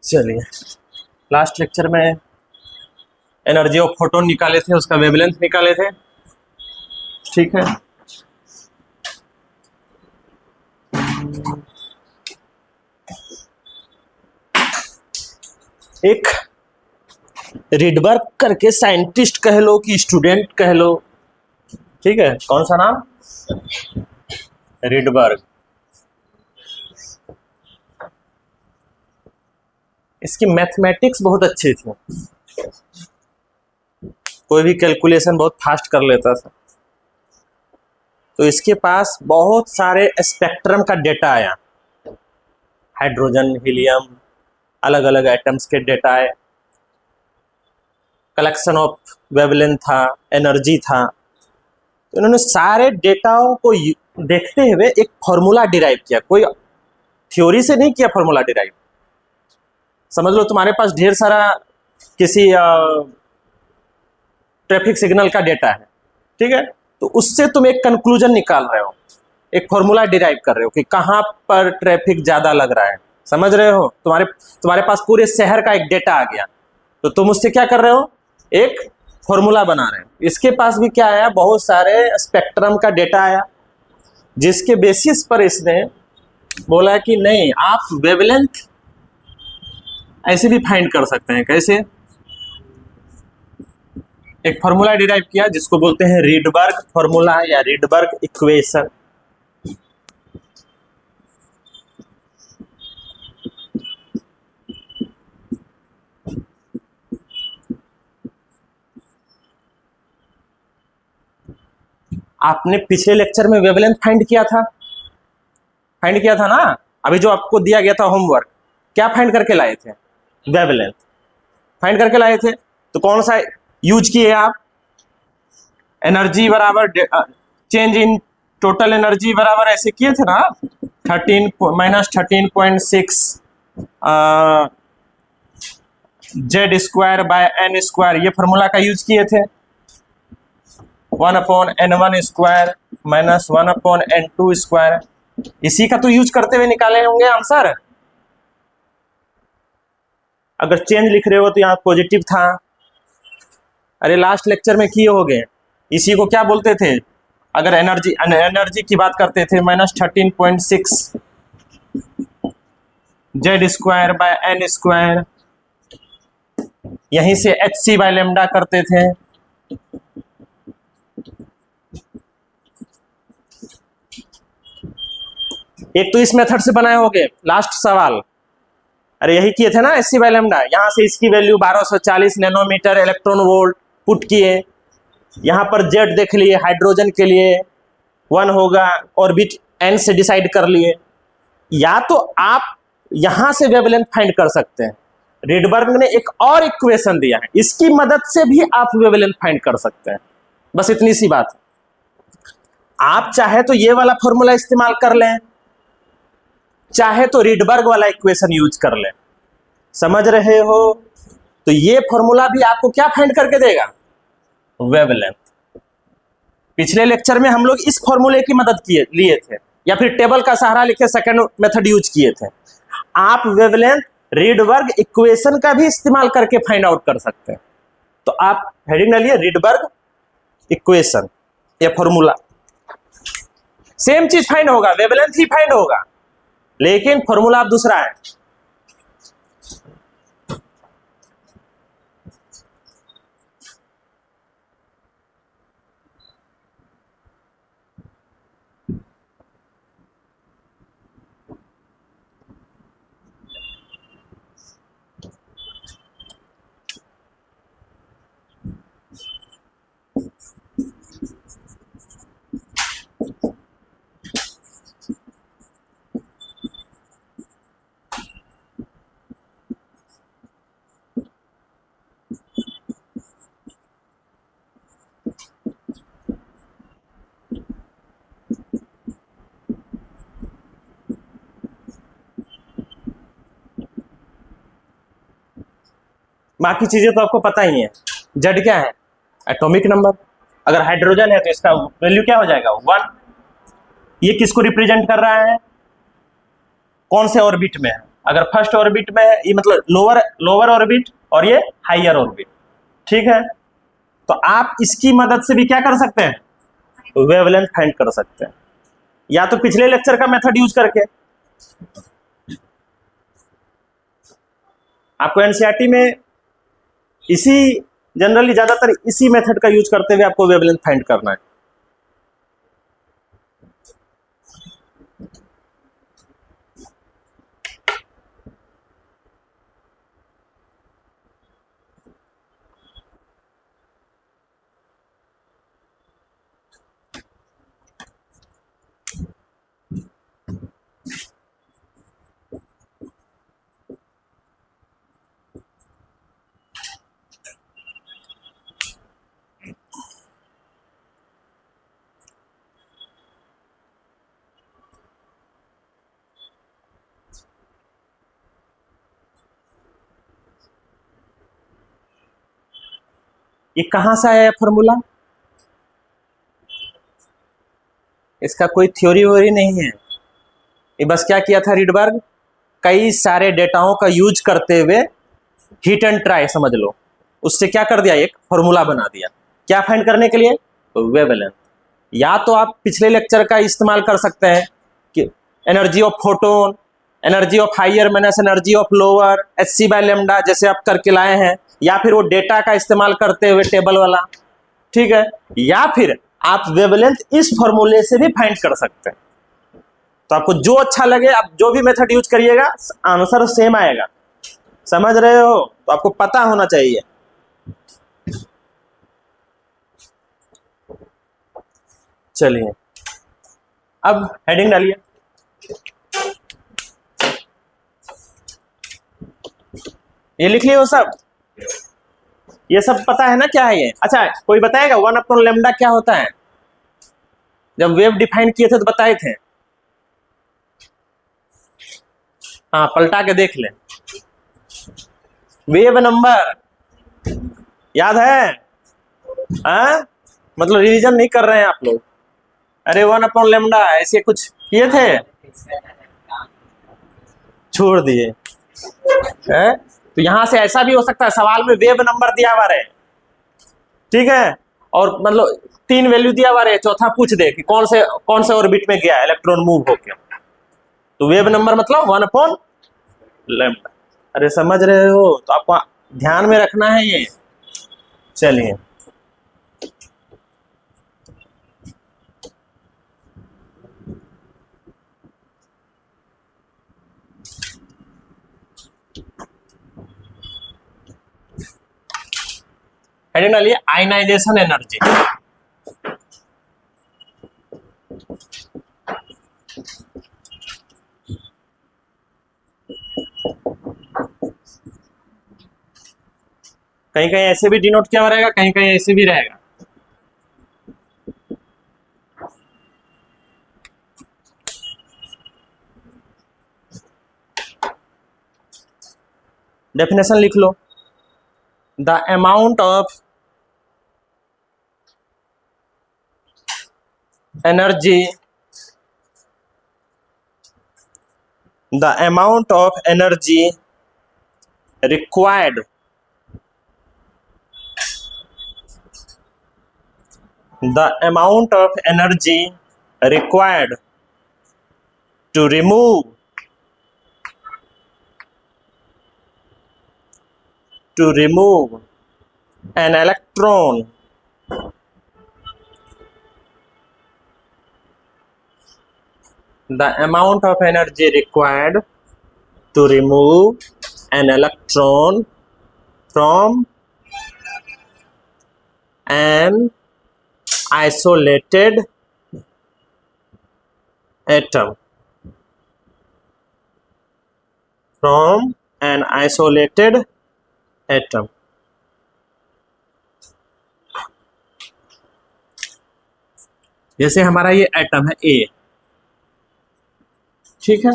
चलिए, last lecture में energy of photon निकाले थे, उसका वेवलेंथ निकाले थे। ठीक है, एक रिडबर्ग करके साइंटिस्ट कह लो कि स्टूडेंट कह लो, ठीक है, कौन सा नाम? रिडबर्ग। इसकी मैथमेटिक्स बहुत अच्छी थी, कोई भी कैलकुलेशन बहुत फास्ट कर लेता था। तो इसके पास बहुत सारे स्पेक्ट्रम का डेटा आया, हाइड्रोजन, हीलियम, अलग अलग एटम्स के डेटा आए, कलेक्शन ऑफ वेवलेंथ था, एनर्जी था। तो इन्होंने सारे डेटाओं को देखते हुए एक फॉर्मूला डिराइव किया, कोई थ्योरी से नहीं किया फॉर्मूला डिराइव। समझ लो तुम्हारे पास ढेर सारा किसी ट्रैफिक सिग्नल का डेटा है, ठीक है, तो उससे तुम एक कंक्लूजन निकाल रहे हो, एक फॉर्मूला डिराइव कर रहे हो कि कहाँ पर ट्रैफिक ज्यादा लग रहा है। समझ रहे हो? तुम्हारे पास पूरे शहर का एक डेटा आ गया, तो तुम उससे क्या कर रहे हो, एक फॉर्मूला बना रहे हो। इसके पास भी क्या आया, बहुत सारे स्पेक्ट्रम का डेटा आया, जिसके बेसिस पर इसने बोला कि नहीं, आप वेवलेंथ ऐसे भी फाइंड कर सकते हैं। कैसे? एक फॉर्मूला डिराइव किया जिसको बोलते हैं रिडबर्ग फॉर्मूला या रिडबर्ग इक्वेशन। आपने पिछले लेक्चर में वेवलेंथ फाइंड किया था ना। अभी जो आपको दिया गया था होमवर्क, क्या फाइंड करके लाए थे? वेवलेंथ फाइंड करके लाए थे। तो कौन सा यूज किए आप? एनर्जी बराबर चेंज इन टोटल एनर्जी बराबर ऐसे किए थे ना, 13-13.6 Z square by n square, ये फॉर्मूला का यूज किए थे। 1/n1 square minus 1/n2 square, इसी का तो यूज करते हुए निकाले होंगे आंसर। अगर चेंज लिख रहे हो तो यहाँ पॉजिटिव था। अरे लास्ट लेक्चर में किए होगे। इसी को क्या बोलते थे? अगर एनर्जी की बात करते थे, -13.6 Z square by n square, यहीं से hc बाय लेमडा करते थे। एक तो इस मेथड से बनाए होगे। लास्ट सवाल, अरे यही किए थे ना, hc बाय लेमडा। यहां से इसकी value 1240 nanometre electron volt put किए। यहां पर जेड देख लिए, हाइड्रोजन के लिए 1 होगा, ऑर्बिट n से डिसाइड कर लिए। या तो आप यहां से वेवलेंथ फाइंड कर सकते हैं। रिडबर्ग ने एक और इक्वेशन दिया है, इसकी मदद से भी आप वेवलेंथ फाइंड कर सकते हैं। बस इतनी सी बात है। आप चाहे तो ये वाला फॉर्मूला इस्तेमाल कर लें, चाहे तो रिडबर्ग वाला इक्वेशन यूज कर लें। समझ रहे हो? तो ये फॉर्मूला भी आपको क्या फाइंड करके देगा? वेवलेंथ। पिछले लेक्चर में हम लोग इस फॉर्मूले की मदद लिए थे, या फिर टेबल का सहारा लेके सेकंड मेथड यूज किए थे। आप वेवलेंथ रिडबर्ग इक्वेशन का भी इस्तेमाल करके फाइंड आउट कर सकते हैं। तो आप हेडिंग डालिए रिडबर्ग इक्वेशन या फॉर्मूला। सेम चीज फाइंड होगा, वेवलेंथ ही फाइंड होगा, लेकिन फॉर्मूला आप दूसरा है। बाकी चीजें तो आपको पता ही है। जेड क्या है? Atomic number. अगर हाइड्रोजन है तो इसका वैल्यू क्या हो जाएगा? 1। ये किसको रिप्रेजेंट कर रहा है? कौन से ऑर्बिट में है? अगर फर्स्ट ऑर्बिट में है, ये मतलब लोअर ऑर्बिट और ये हायर ऑर्बिट, ठीक है। तो आप इसकी मदद से भी क्या कर सकते हैं, वेवलेंथ फाइंड कर सकते हैं, या तो पिछले लेक्चर का मेथड यूज करके। आपको एनसीईआरटी में इसी जनरली ज्यादातर इसी मेथड का यूज करते हुए आपको वेवलेंथ फाइंड करना है। ये कहां से आया फॉर्मूला, इसका कोई थ्योरी वोरी नहीं है, ये बस क्या किया था रीडबर्ग, कई सारे डेटाओं का यूज करते हुए हिट एंड ट्राई समझ लो, उससे क्या कर दिया, एक फॉर्मूला बना दिया। क्या फाइंड करने के लिए, वेवलेंथ। या तो आप पिछले लेक्चर का इस्तेमाल कर सकते हैं कि energy of photon, energy of higher minus energy of lower, hc by lambda जैसे आप करके लाए हैं, या फिर वो डेटा का इस्तेमाल करते हुए टेबल वाला, ठीक है। या फिर आप वेवलेंथ इस फॉर्मूले से भी फाइंड कर सकते हैं। तो आपको जो अच्छा लगे, आप जो भी मेथड यूज करिएगा आंसर सेम आएगा, समझ रहे हो, तो आपको पता होना चाहिए। चलिए अब हेडिंग डालिए। ये लिख लिए हो सब, ये सब पता है ना क्या है ये। अच्छा कोई बताएगा 1/λ क्या होता है, जब वेव डिफाइन किए थे तो बताए थे। हाँ पलटा के देख ले, वेव नंबर याद है, मतलब रिवीजन नहीं कर रहे हैं आप लोग। अरे 1/λ ऐसे कुछ किए थे, छोड़ दिए। तो यहां से ऐसा भी हो सकता है, सवाल में वेव नंबर दिया हुआ रहे, ठीक है, और मतलब 3 वैल्यू दिया हुआ रहे, चौथा पूछ दे कि कौन से ऑर्बिट में गया इलेक्ट्रॉन मूव होके, तो वेव नंबर मतलब 1/λ। अरे समझ रहे हो, तो आपको ध्यान में रखना है ये। चलिए हेडिंग डालिए, आयनाइजेशन एनर्जी। कहीं कहीं ऐसे भी डिनोट किया रहेगा, कहीं कहीं ऐसे भी रहेगा। डेफिनेशन लिख लो, the amount of energy, the amount of energy required the amount of energy required to remove an electron the amount of energy required to remove an electron from an isolated atom, from an isolated atom। जैसे हमारा ये atom है ए, ठीक है,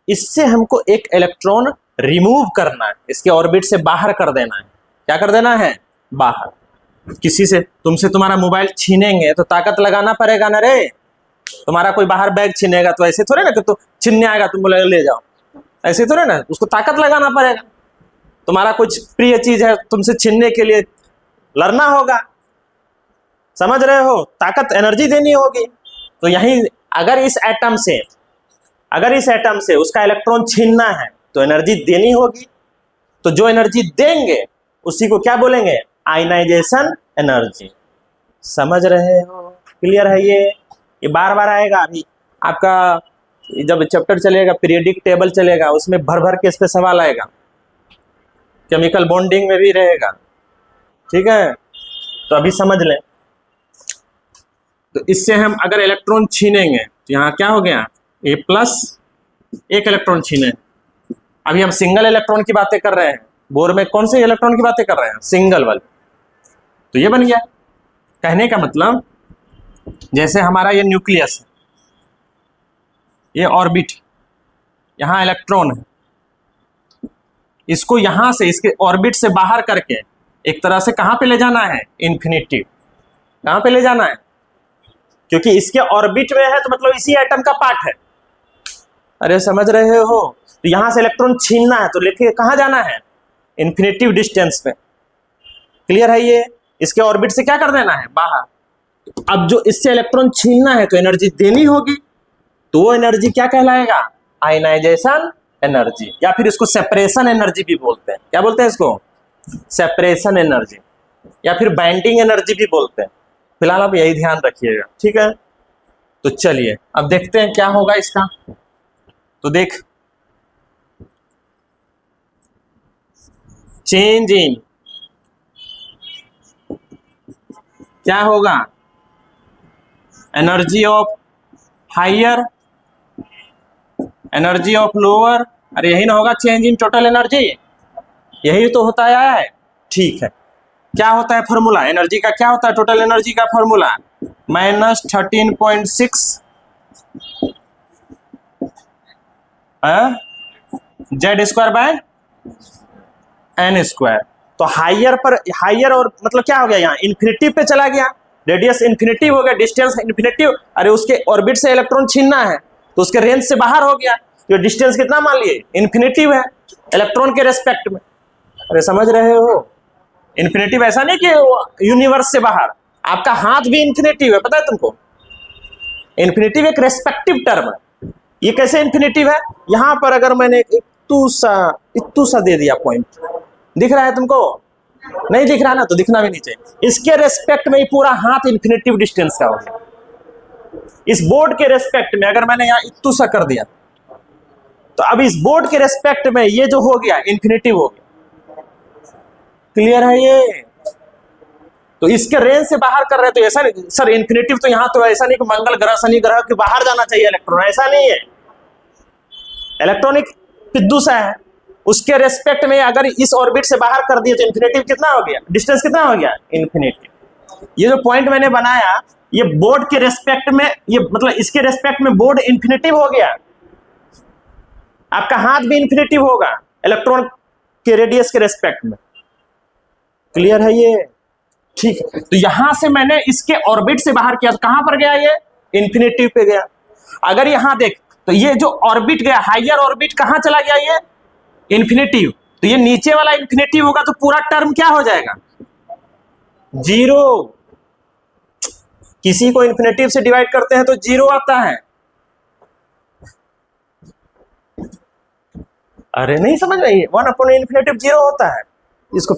इससे हमको एक electron remove करना है, इसके ऑर्बिट से बाहर कर देना है। क्या कर देना है, बाहर। किसी से तुमसे तुम्हारा मोबाइल छीनेंगे तो ताकत लगाना पड़ेगा ना रे, तुम्हारा कोई बाहर बैग छीनेगा तो ऐसे थोड़े ना कि तो छीनने आएगा तुम बोले ले जाओ, ऐसे तो नहीं ना, उसको ताकत लगाना पड़ेगा। तुम्हारा कुछ प्रिय चीज है, तुमसे छीनने के लिए लड़ना होगा, समझ रहे हो, ताकत एनर्जी देनी होगी। तो यही अगर इस एटम से उसका इलेक्ट्रॉन छीनना है तो एनर्जी देनी होगी। तो जो एनर्जी देंगे उसी को क्या बोलेंगे, आयनाइजेशन एनर्जी। समझ रहे हो, क्लियर है ये बार बार आएगा। अभी आपका जब चैप्टर चलेगा, पीरियोडिक टेबल चलेगा, उसमें भर भर के इस पे सवाल आएगा, केमिकल बॉन्डिंग में भी रहेगा, ठीक है। तो अभी समझ लें। तो इससे हम अगर इलेक्ट्रॉन छीनेंगे तो यहाँ क्या हो गया, A प्लस, एक इलेक्ट्रॉन छीने। अभी हम सिंगल इलेक्ट्रॉन की बातें कर रहे हैं, बोर में कौन से इलेक्ट्रॉन की बातें कर रहे हैं, सिंगल वाले। तो ये बन गया। कहने का मतलब जैसे हमारा ये न्यूक्लियस है, ये ऑर्बिट, यहाँ इलेक्ट्रॉन है, इसको यहां से, इसके ऑर्बिट से बाहर करके एक तरह से कहां पे ले जाना है, इन्फिनिटी। कहां पे ले जाना है, क्योंकि इसके ऑर्बिट में है तो मतलब इसी एटम का पार्ट है। अरे समझ रहे हो, तो यहां से इलेक्ट्रॉन छीनना है तो लेके कहां जाना है, इन्फिनिटिव डिस्टेंस पे। क्लियर है ये, इसके ऑर्बिट से क्या कर देना है, बाहर। अब जो इससे इलेक्ट्रॉन छीनना है तो एनर्जी देनी होगी, तो वो एनर्जी क्या कहलाएगा, आयनाइजेशन एनर्जी, या फिर इसको सेपरेशन एनर्जी भी बोलते हैं। क्या बोलते हैं इसको, सेपरेशन एनर्जी, या फिर बाइंडिंग एनर्जी भी बोलते हैं। फिलहाल आप यही ध्यान रखिएगा, ठीक है। तो चलिए अब देखते हैं क्या होगा इसका। तो देख, चेंज इन, क्या होगा, energy of higher, energy of lower. अरे यही ना होगा चेंज इन टोटल एनर्जी, यही तो होता है। ठीक है, क्या होता है फॉर्मूला एनर्जी का, क्या होता है टोटल एनर्जी का फॉर्मूला, -13.6 Z² बाय N²। तो हायर पर, हायर और मतलब क्या हो गया, यहाँ इन्फिनिटी पे चला गया, रेडियस इन्फिनिटी हो गया, डिस्टेंस इन्फिनिटी। अरे उसके ऑर्बिट से इलेक्ट्रॉन छीनना है तो उसके रेंज से बाहर हो गया, तो डिस्टेंस कितना मान लिए, इन्फिनिटिव है इलेक्ट्रॉन के रेस्पेक्ट में। अरे समझ रहे हो, इन्फिनिटिव ऐसा नहीं कि यूनिवर्स से बाहर, आपका हाथ भी इन्फिनिटिव है, पता है तुमको। इन्फिनिटिव एक रेस्पेक्टिव टर्म है। ये कैसे इन्फिनिटिव है, यहां पर अगर मैंने इत्तू सा दे दिया पॉइंट, दिख रहा है तुमको, नहीं दिख रहा ना, तो दिखना भी नहीं चाहिए। इसके रेस्पेक्ट में ही पूरा हाथ इन्फिनिटिव डिस्टेंस का हो गया। इस बोर्ड के रेस्पेक्ट में अगर मैंने यहाँ इत्तू सा कर दिया, तो अब इस बोर्ड के रेस्पेक्ट में ये जो हो गया इन्फिनिटिव हो गया। क्लियर है ये, तो इसके रेंज से बाहर कर रहे हैं तो ऐसा नहीं सर, इन्फिनिटिव तो यहाँ तो ऐसा नहीं कि मंगल ग्रह शनि ग्रह के बाहर जाना चाहिए इलेक्ट्रॉन, ऐसा नहीं है। इलेक्ट्रॉनिक पिद्दू सा है, उसके रेस्पेक्ट में अगर इस ऑर्बिट से बाहर कर दिए तो इन्फिनिटिव कितना हो गया, डिस्टेंस कितना हो गया, इन्फिनिटिव। ये जो पॉइंट मैंने बनाया, ये बोर्ड के रेस्पेक्ट में, ये मतलब इसके रेस्पेक्ट में बोर्ड इन्फिनिटिव हो गया, आपका हाथ भी इन्फिनिटिव होगा इलेक्ट्रॉन के रेडियस के रेस्पेक्ट में। क्लियर है ये, ठीक है। तो यहां से मैंने इसके ऑर्बिट से बाहर किया तो कहां पर गया, ये इन्फिनिटिव पे गया। अगर यहां देख तो ये जो ऑर्बिट गया, हायर ऑर्बिट कहां चला गया, ये इन्फिनिटिव। तो ये नीचे वाला इन्फिनिटिव होगा तो पूरा टर्म क्या हो जाएगा, जीरो। किसी को इन्फिनिटिव से डिवाइड करते हैं तो जीरो आता है। अरे नहीं समझ रही, 1/इन्फिनिटिव जीरो होता है इसको।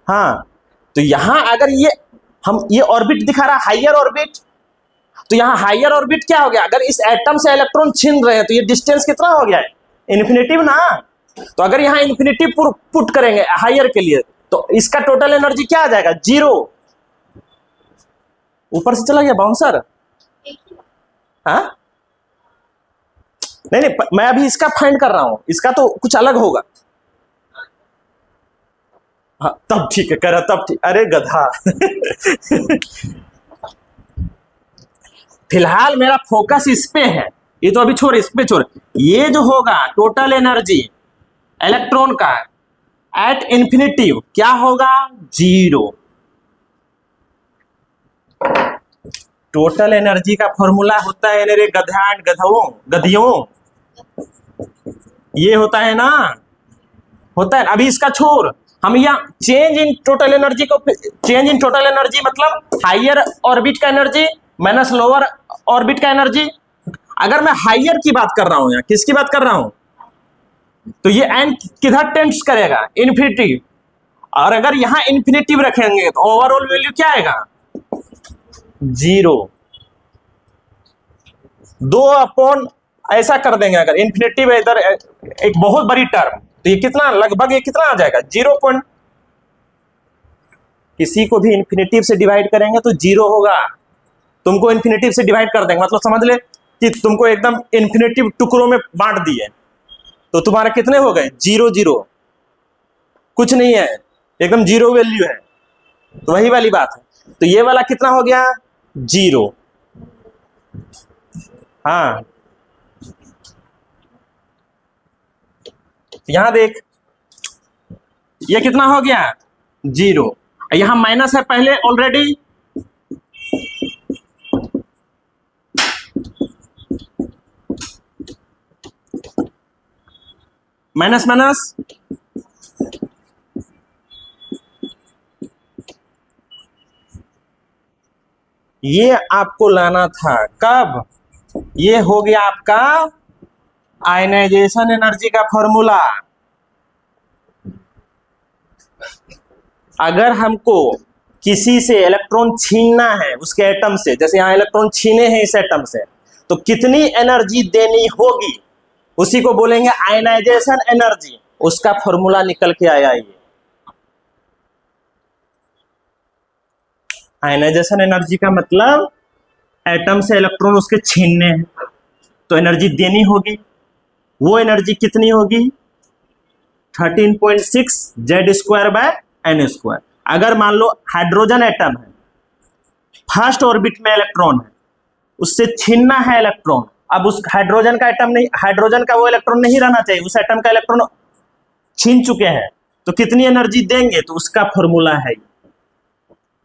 हाँ, तो यहां अगर ये ऑर्बिट दिखा रहा हायर ऑर्बिट, तो यहां हायर ऑर्बिट क्या हो गया, अगर इस एटम से इलेक्ट्रॉन छीन रहे हैं तो ये डिस्टेंस कितना हो गया है, इन्फिनिटिव ना। तो अगर यहां इन्फिनिटिव पुट करेंगे हायर के लिए तो इसका टोटल एनर्जी क्या आ जाएगा, जीरो। ऊपर से चला गया बाउंसर, हाँ नहीं, मैं अभी इसका फाइंड कर रहा हूं, इसका तो कुछ अलग होगा। हाँ तब ठीक है, कह रहा तब ठीक, अरे गधा। फिलहाल मेरा फोकस इस पे है, ये तो अभी छोड़, इस पे छोड़। ये जो होगा टोटल एनर्जी इलेक्ट्रॉन का एट इन्फिनिटिव क्या होगा, जीरो। टोटल एनर्जी का फॉर्मूला होता है, मेरे गधियों, ये होता है ना, होता है। अभी इसका छोड़, हम यहाँ चेंज इन टोटल एनर्जी को, चेंज इन टोटल एनर्जी मतलब हाइयर ऑर्बिट का एनर्जी माइनस लोअर ऑर्बिट का एनर्जी। अगर मैं हाइयर की बात कर रहा हूं, यहाँ किसकी बात कर रहा हूं, तो ये एन किधर टेंड्स करेगा, इन्फिनिटी। और अगर यहां इन्फिनिटिव रखेंगे तो ओवरऑल वैल्यू क्या आएगा, 0। 2 अपॉन ऐसा कर देंगे, अगर इन्फिनिटिव इधर एक बहुत बड़ी टर्म, तो ये कितना, लगभग ये कितना आ जाएगा, 0 पॉइंट। किसी को भी इन्फिनिटिव से डिवाइड करेंगे तो 0 होगा। तुमको इन्फिनिटिव से डिवाइड कर देंगे मतलब समझ ले कि तुमको एकदम इन्फिनिटिव टुकड़ों में बांट दिए, तो तुम्हारे कितने हो गए, 0 0, कुछ नहीं है, एकदम 0 वैल्यू है। तो वही वाली बात है। तो ये वाला कितना हो गया, 0। हाँ, यहां देख, ये कितना हो गया, 0। यहां माइनस है पहले ऑलरेडी, माइनस माइनस, ये आपको लाना था कब, ये हो गया आपका आयनाइजेशन एनर्जी का फॉर्मूला। अगर हमको किसी से इलेक्ट्रॉन छीनना है उसके एटम से, जैसे यहां इलेक्ट्रॉन छीने हैं इस एटम से, तो कितनी एनर्जी देनी होगी, उसी को बोलेंगे आयनाइजेशन एनर्जी। उसका फॉर्मूला निकल के आया ये। आयनाइजेशन एनर्जी का मतलब एटम से इलेक्ट्रॉन उसके छीनने हैं तो एनर्जी देनी होगी। वो एनर्जी कितनी होगी, 13.6 Z²/n²। अगर मान लो हाइड्रोजन एटम है, फर्स्ट ऑर्बिट में इलेक्ट्रॉन है, उससे छीनना है इलेक्ट्रॉन। अब उस हाइड्रोजन का एटम नहीं, हाइड्रोजन का वो इलेक्ट्रॉन नहीं रहना चाहिए, उस एटम का इलेक्ट्रॉन छीन चुके हैं, तो कितनी एनर्जी देंगे, तो उसका फॉर्मूला है।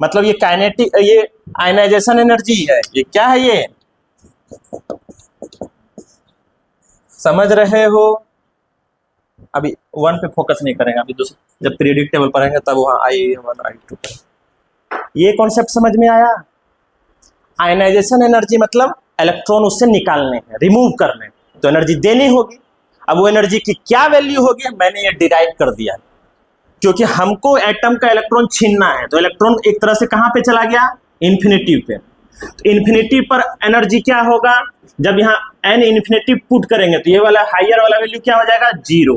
मतलब ये काइनेटिक, ये आयनाइजेशन एनर्जी है। ये क्या है, ये समझ रहे हो। अभी 1 पे फोकस नहीं करेंगे, अभी दूसरे जब पीरियडिक टेबल पढ़ेंगे तब वहां I1 I2। ये कॉन्सेप्ट समझ में आया। आयनाइजेशन एनर्जी मतलब इलेक्ट्रॉन उससे निकालने हैं, रिमूव करने, तो एनर्जी देनी होगी। अब वो एनर्जी की क्या वैल्यू होगी, मैंने ये डिराइव कर दिया, क्योंकि हमको एटम का इलेक्ट्रॉन छीनना है, तो इलेक्ट्रॉन एक तरह से कहां पे चला गया, इन्फिनिटी पे। तो इन्फिनिटी पर एनर्जी क्या होगा, जब यहाँ n इन्फिनिटी पुट करेंगे तो ये वाला हाइयर वाला वैल्यू क्या हो जाएगा, 0।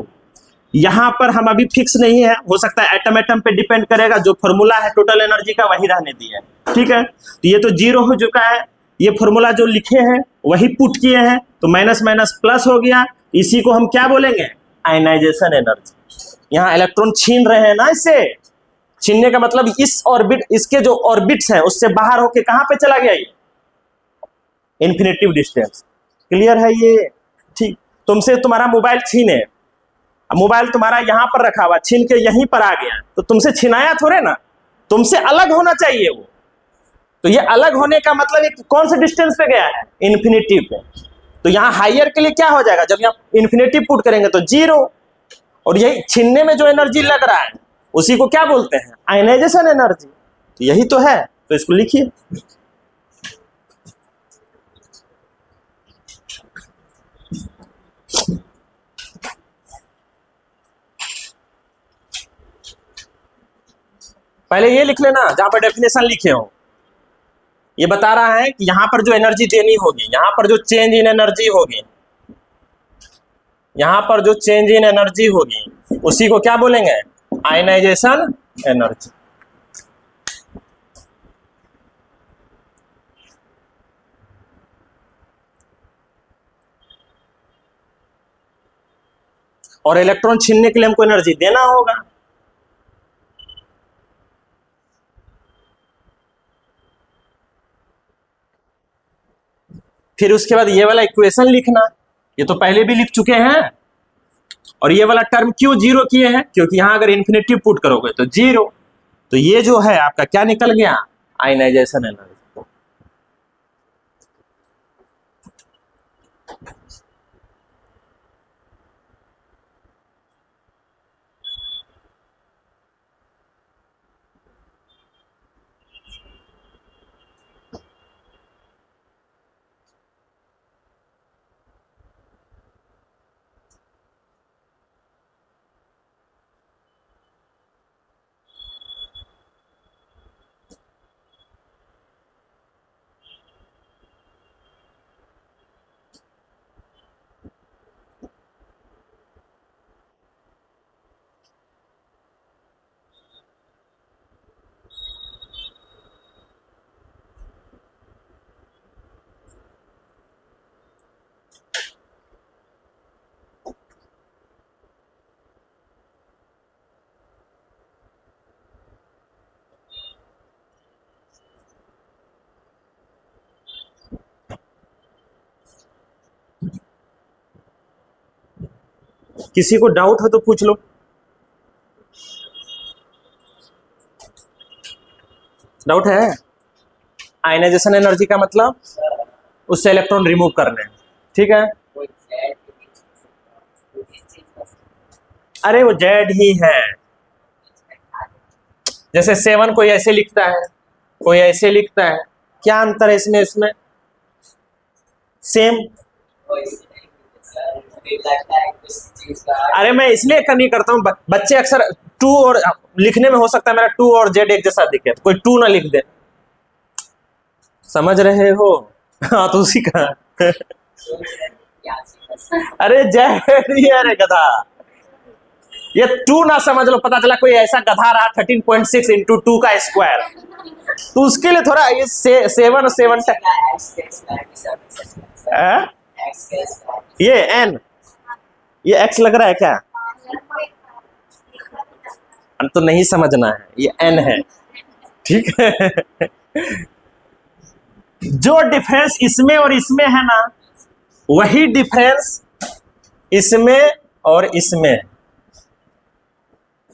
यहां पर हम अभी फिक्स नहीं है, हो सकता है एटम एटम पे डिपेंड करेगा, जो फॉर्मूला है टोटल एनर्जी का वही रहने दिया है, ठीक है। तो ये तो 0 हो चुका है, ये फॉर्मूला जो लिखे हैं वही पुट किए हैं, तो माइनस माइनस प्लस हो गया। इसी को हम क्या बोलेंगे, आयनाइजेशन एनर्जी। यहाँ इलेक्ट्रॉन छीन रहे हैं ना, इससे छीनने का मतलब इस ऑर्बिट, इसके जो ऑर्बिट्स हैं उससे बाहर होके कहां पे चला गया, ये इन्फिनिटिव डिस्टेंस। क्लियर है ये, ठीक। तुमसे तुम्हारा मोबाइल छीने, मोबाइल तुम्हारा यहां पर रखा हुआ, छीन के यहीं पर आ गया, तो तुमसे छिनाया थोड़े ना, तुमसे अलग होना चाहिए वो। तो ये अलग होने का मतलब एक कौन से डिस्टेंस पे गया है, इन्फिनिटी पे। तो यहाँ हाइयर के लिए क्या हो जाएगा, जब यहाँ इन्फिनिटी पुट करेंगे तो 0, और यही छीनने में जो एनर्जी लग रहा है उसी को क्या बोलते हैं, आयनाइजेशन एनर्जी। तो यही तो है, तो इसको लिखिए। पहले ये लिख लेना जहां पर डेफिनेशन लिखे हो। ये बता रहा है कि यहां पर जो एनर्जी देनी होगी, यहां पर जो चेंज इन एनर्जी होगी, यहां पर जो चेंज इन एनर्जी होगी उसी को क्या बोलेंगे, आयनाइजेशन एनर्जी। और इलेक्ट्रॉन छीनने के लिए हमको एनर्जी देना होगा। फिर उसके बाद ये वाला इक्वेशन लिखना, ये तो पहले भी लिख चुके हैं। और ये वाला टर्म क्यों 0 किए हैं, क्योंकि यहां अगर इन्फिनिटी पुट करोगे तो 0। तो ये जो है आपका क्या निकल गया, आयनाइजेशन एनर्जी। किसी को डाउट हो तो पूछ लो। डाउट है? आयनाइजेशन एनर्जी का मतलब उससे इलेक्ट्रॉन रिमूव करने, ठीक है। अरे वो जेड ही है। जैसे 7 कोई ऐसे लिखता है, कोई ऐसे लिखता है, क्या अंतर है इसमें? इसमें सेम। अरे मैं इसलिए नहीं करता हूँ, बच्चे अक्सर 2 और लिखने में हो सकता है मेरा 2 और जेड एक जैसा दिखे, कोई 2 ना लिख दे, समझ रहे हो? हाँ तो उसी का अरे जेड ही है रे गधा, ये 2 ना समझ लो, पता चला कोई ऐसा गधा रहा 13.6 इंटू 2 का स्क्वायर, तो उसके लिए थोड़ा ये 7 और 7 ये एन, ये एक्स लग रहा है क्या? तो नहीं समझना है, ये एन है, ठीक है। जो डिफरेंस इसमें और इसमें है ना, वही डिफरेंस इसमें और इसमें।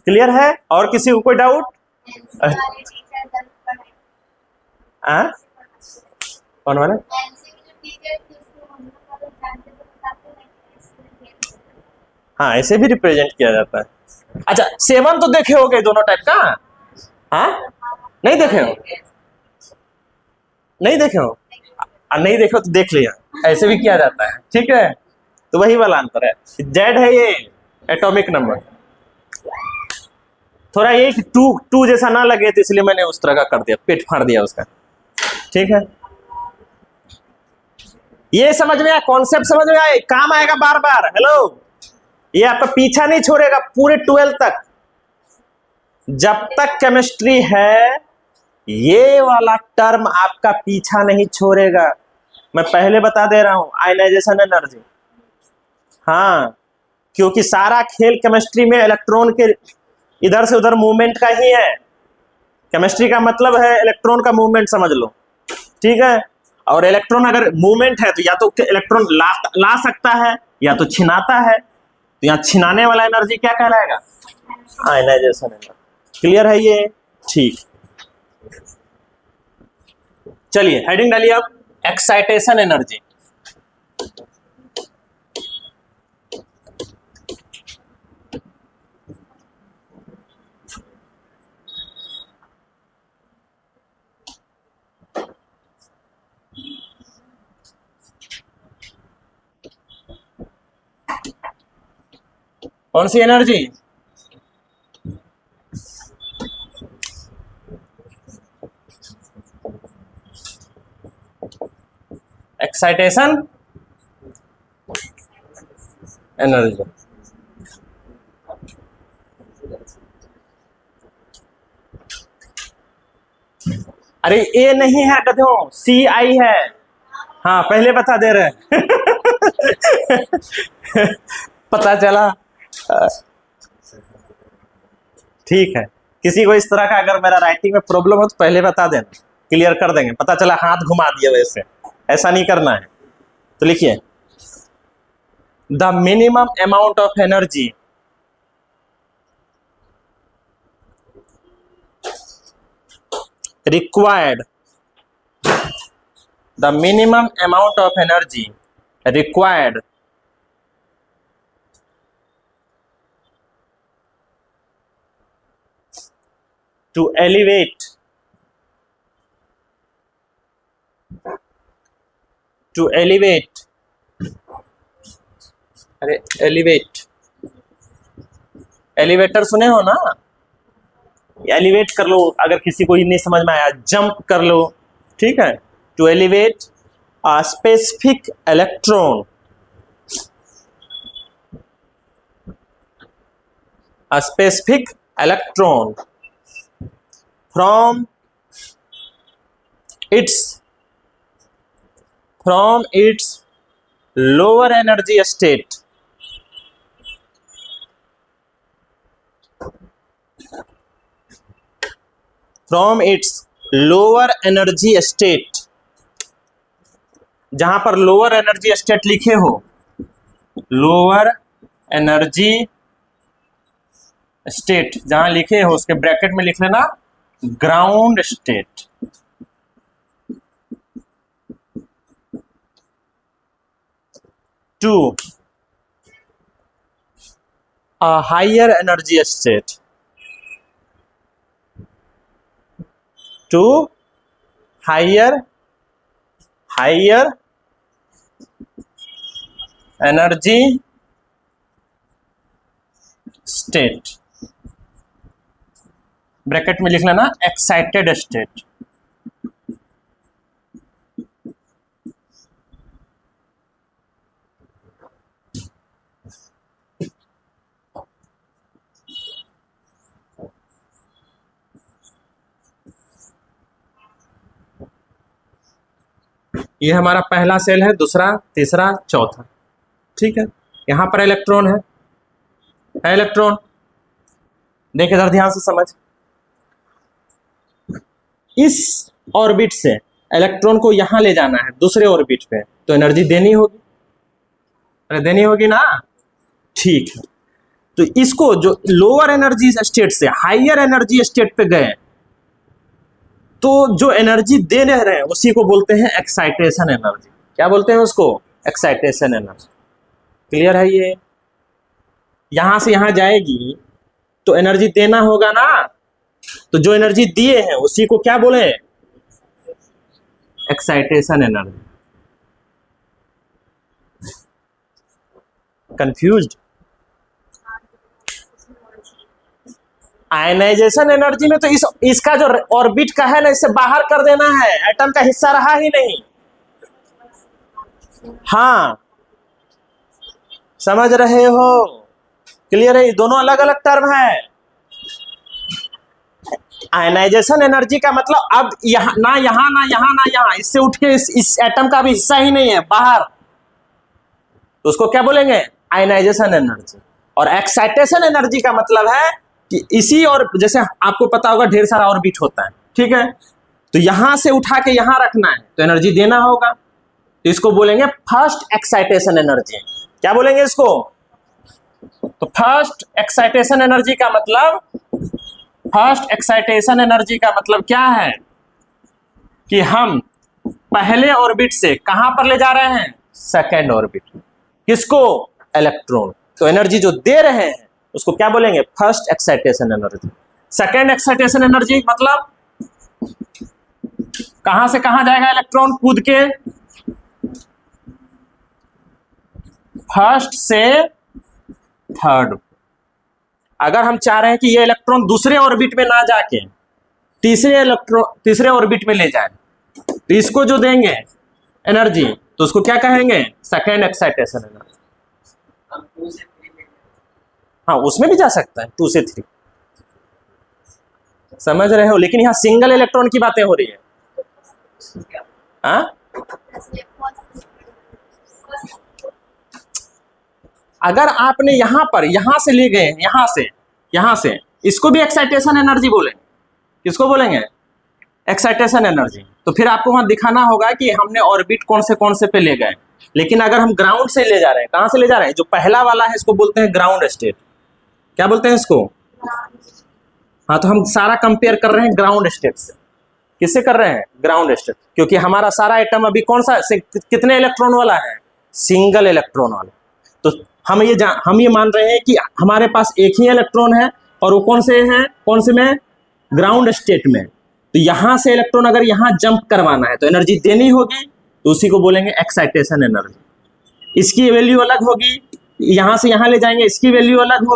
क्लियर है? और किसी को कोई डाउट? कौन वाले? हाँ ऐसे भी रिप्रेजेंट किया जाता है। अच्छा 7 तो देखे होगे दोनों टाइप का? हाँ नहीं देखे हो? नहीं देखे हो? नहीं देखे हो तो देख लिया, ऐसे भी किया जाता है, ठीक है। तो वही वाला अंतर है, जेड है ये एटॉमिक नंबर। थोड़ा ये कि 2 जैसा ना लगे तो इसलिए मैंने उस तरह का कर दिया, पेट फाड़ दिया उसका, ठीक है। ये समझ में आया? कॉन्सेप्ट समझ में आया? काम आएगा बार बार। हेलो, ये आपका पीछा नहीं छोड़ेगा पूरे 12 तक, जब तक केमिस्ट्री है ये वाला टर्म आपका पीछा नहीं छोड़ेगा। मैं पहले बता दे रहा हूं, आयनाइजेशन एनर्जी, हाँ, क्योंकि सारा खेल केमिस्ट्री में इलेक्ट्रॉन के इधर से उधर मूवमेंट का ही है। केमिस्ट्री का मतलब है इलेक्ट्रॉन का मूवमेंट, समझ लो, ठीक है। और इलेक्ट्रॉन अगर मूवमेंट है तो या तो इलेक्ट्रॉन ला सकता है या तो छिनाता है, तो यहाँ छिनाने वाला एनर्जी क्या कहलाएगा? Ionization energy. क्लियर है ये? ठीक, चलिए हेडिंग डालिए अब, एक्साइटेशन एनर्जी। कौन सी एनर्जी? Excitation energy. अरे ए नहीं है गधों, CI है। हाँ पहले बता दे रहे पता चला, ठीक है। किसी को इस तरह का अगर मेरा राइटिंग में प्रॉब्लम हो तो पहले बता देना, क्लियर कर देंगे। पता चला हाथ घुमा दिया, वैसे ऐसा नहीं करना है। तो लिखिए, the minimum amount of energy required, the minimum amount of energy required to elevate अरे एलिवेटर सुने हो ना? एलिवेट कर लो, अगर किसी को ही नहीं समझ में आया जंप कर लो, ठीक है। To elevate a specific electron, from its lower energy state जहां पर लोअर एनर्जी स्टेट लिखे हो, लोअर एनर्जी स्टेट, जहां लिखे हो उसके ब्रैकेट में लिख लेना ground state. To higher energy state, to higher energy state, bracket में लिख लेना एक्साइटेड स्टेट। ये हमारा पहला सेल है, दूसरा, तीसरा, चौथा, ठीक है। यहां पर इलेक्ट्रॉन है इलेक्ट्रॉन, देखिए इधर ध्यान से समझ, इस ऑर्बिट से इलेक्ट्रॉन को यहां ले जाना है दूसरे ऑर्बिट पे, तो एनर्जी देनी होगी, अरे देनी होगी ना, ठीक है। तो इसको जो लोअर एनर्जी स्टेट से हायर एनर्जी स्टेट पे गए, तो जो एनर्जी दे रहे हैं उसी को बोलते हैं एक्साइटेशन एनर्जी। क्या बोलते हैं उसको? Excitation energy. क्लियर है ये? यहां से यहां जाएगी तो एनर्जी देना होगा ना, तो जो एनर्जी दिए हैं उसी को क्या बोले? Excitation energy. Confused? Ionization energy में तो इसका जो ऑर्बिट का है ना, इसे बाहर कर देना है, एटम का हिस्सा रहा ही नहीं। हाँ, समझ रहे हो? क्लियर है? ये दोनों अलग अलग टर्म है। आयनाइजेशन एनर्जी का मतलब अब यहाँ ना, यहाँ ना, यहाँ ना, यहाँ, इससे उठ के इस एटम का भी हिस्सा ही नहीं है, बाहर, तो उसको क्या बोलेंगे? Ionization energy. और एक्साइटेशन एनर्जी का मतलब है कि इसी, और जैसे आपको पता होगा ढेर सारा ऑर्बिट होता है, ठीक है, तो यहां से उठा के यहां रखना है तो एनर्जी देना होगा, तो इसको बोलेंगे फर्स्ट एक्साइटेशन एनर्जी। क्या बोलेंगे इसको? तो फर्स्ट एक्साइटेशन एनर्जी का मतलब, फर्स्ट एक्साइटेशन एनर्जी का मतलब क्या है कि हम पहले ऑर्बिट से कहां पर ले जा रहे हैं? Second orbit. किसको? इलेक्ट्रॉन। तो एनर्जी जो दे रहे हैं उसको क्या बोलेंगे? First excitation energy. Second excitation energy मतलब कहां से कहां जाएगा इलेक्ट्रॉन? कूद के फर्स्ट से थर्ड। अगर हम चाह रहे हैं कि ये इलेक्ट्रॉन दूसरे ऑर्बिट में ना जाके तीसरे ऑर्बिट में ले जाए, तो इसको जो देंगे एनर्जी, तो उसको क्या कहेंगे? Second excitation energy. हाँ, उसमें भी जा सकता है 2 से 3, समझ रहे हो? लेकिन यहाँ सिंगल इलेक्ट्रॉन की बातें हो रही है। हाँ, अगर आपने यहां पर, यहां से ले गए, यहां से इसको भी एक्साइटेशन एनर्जी बोलेंगे। किसको बोलेंगे? Excitation energy. तो फिर आपको वहां दिखाना होगा कि हमने ऑर्बिट कौन से पे ले गए। लेकिन अगर हम ग्राउंड से ले जा रहे हैं, कहां से ले जा रहे हैं? जो पहला वाला है इसको बोलते हैं ग्राउंड स्टेट। क्या बोलते हैं इसको? हाँ, तो हम सारा कंपेयर कर रहे हैं ग्राउंड स्टेट से। किससे कर रहे हैं? Ground state. क्योंकि हमारा सारा एटम अभी कौन सा, कितने इलेक्ट्रॉन वाला है? सिंगल इलेक्ट्रॉन वाला। तो हम ये मान रहे हैं कि हमारे पास एक ही इलेक्ट्रॉन है, और वो कौन से हैं? कौन से में? ग्राउंड स्टेट में। तो यहां से इलेक्ट्रॉन अगर यहां जंप करवाना है तो एनर्जी देनी होगी, तो उसी को बोलेंगे एक्साइटेशन एनर्जी। इसकी वैल्यू अलग होगी, यहां से यहां ले जाएंगे, इसकी वैल्यू अलग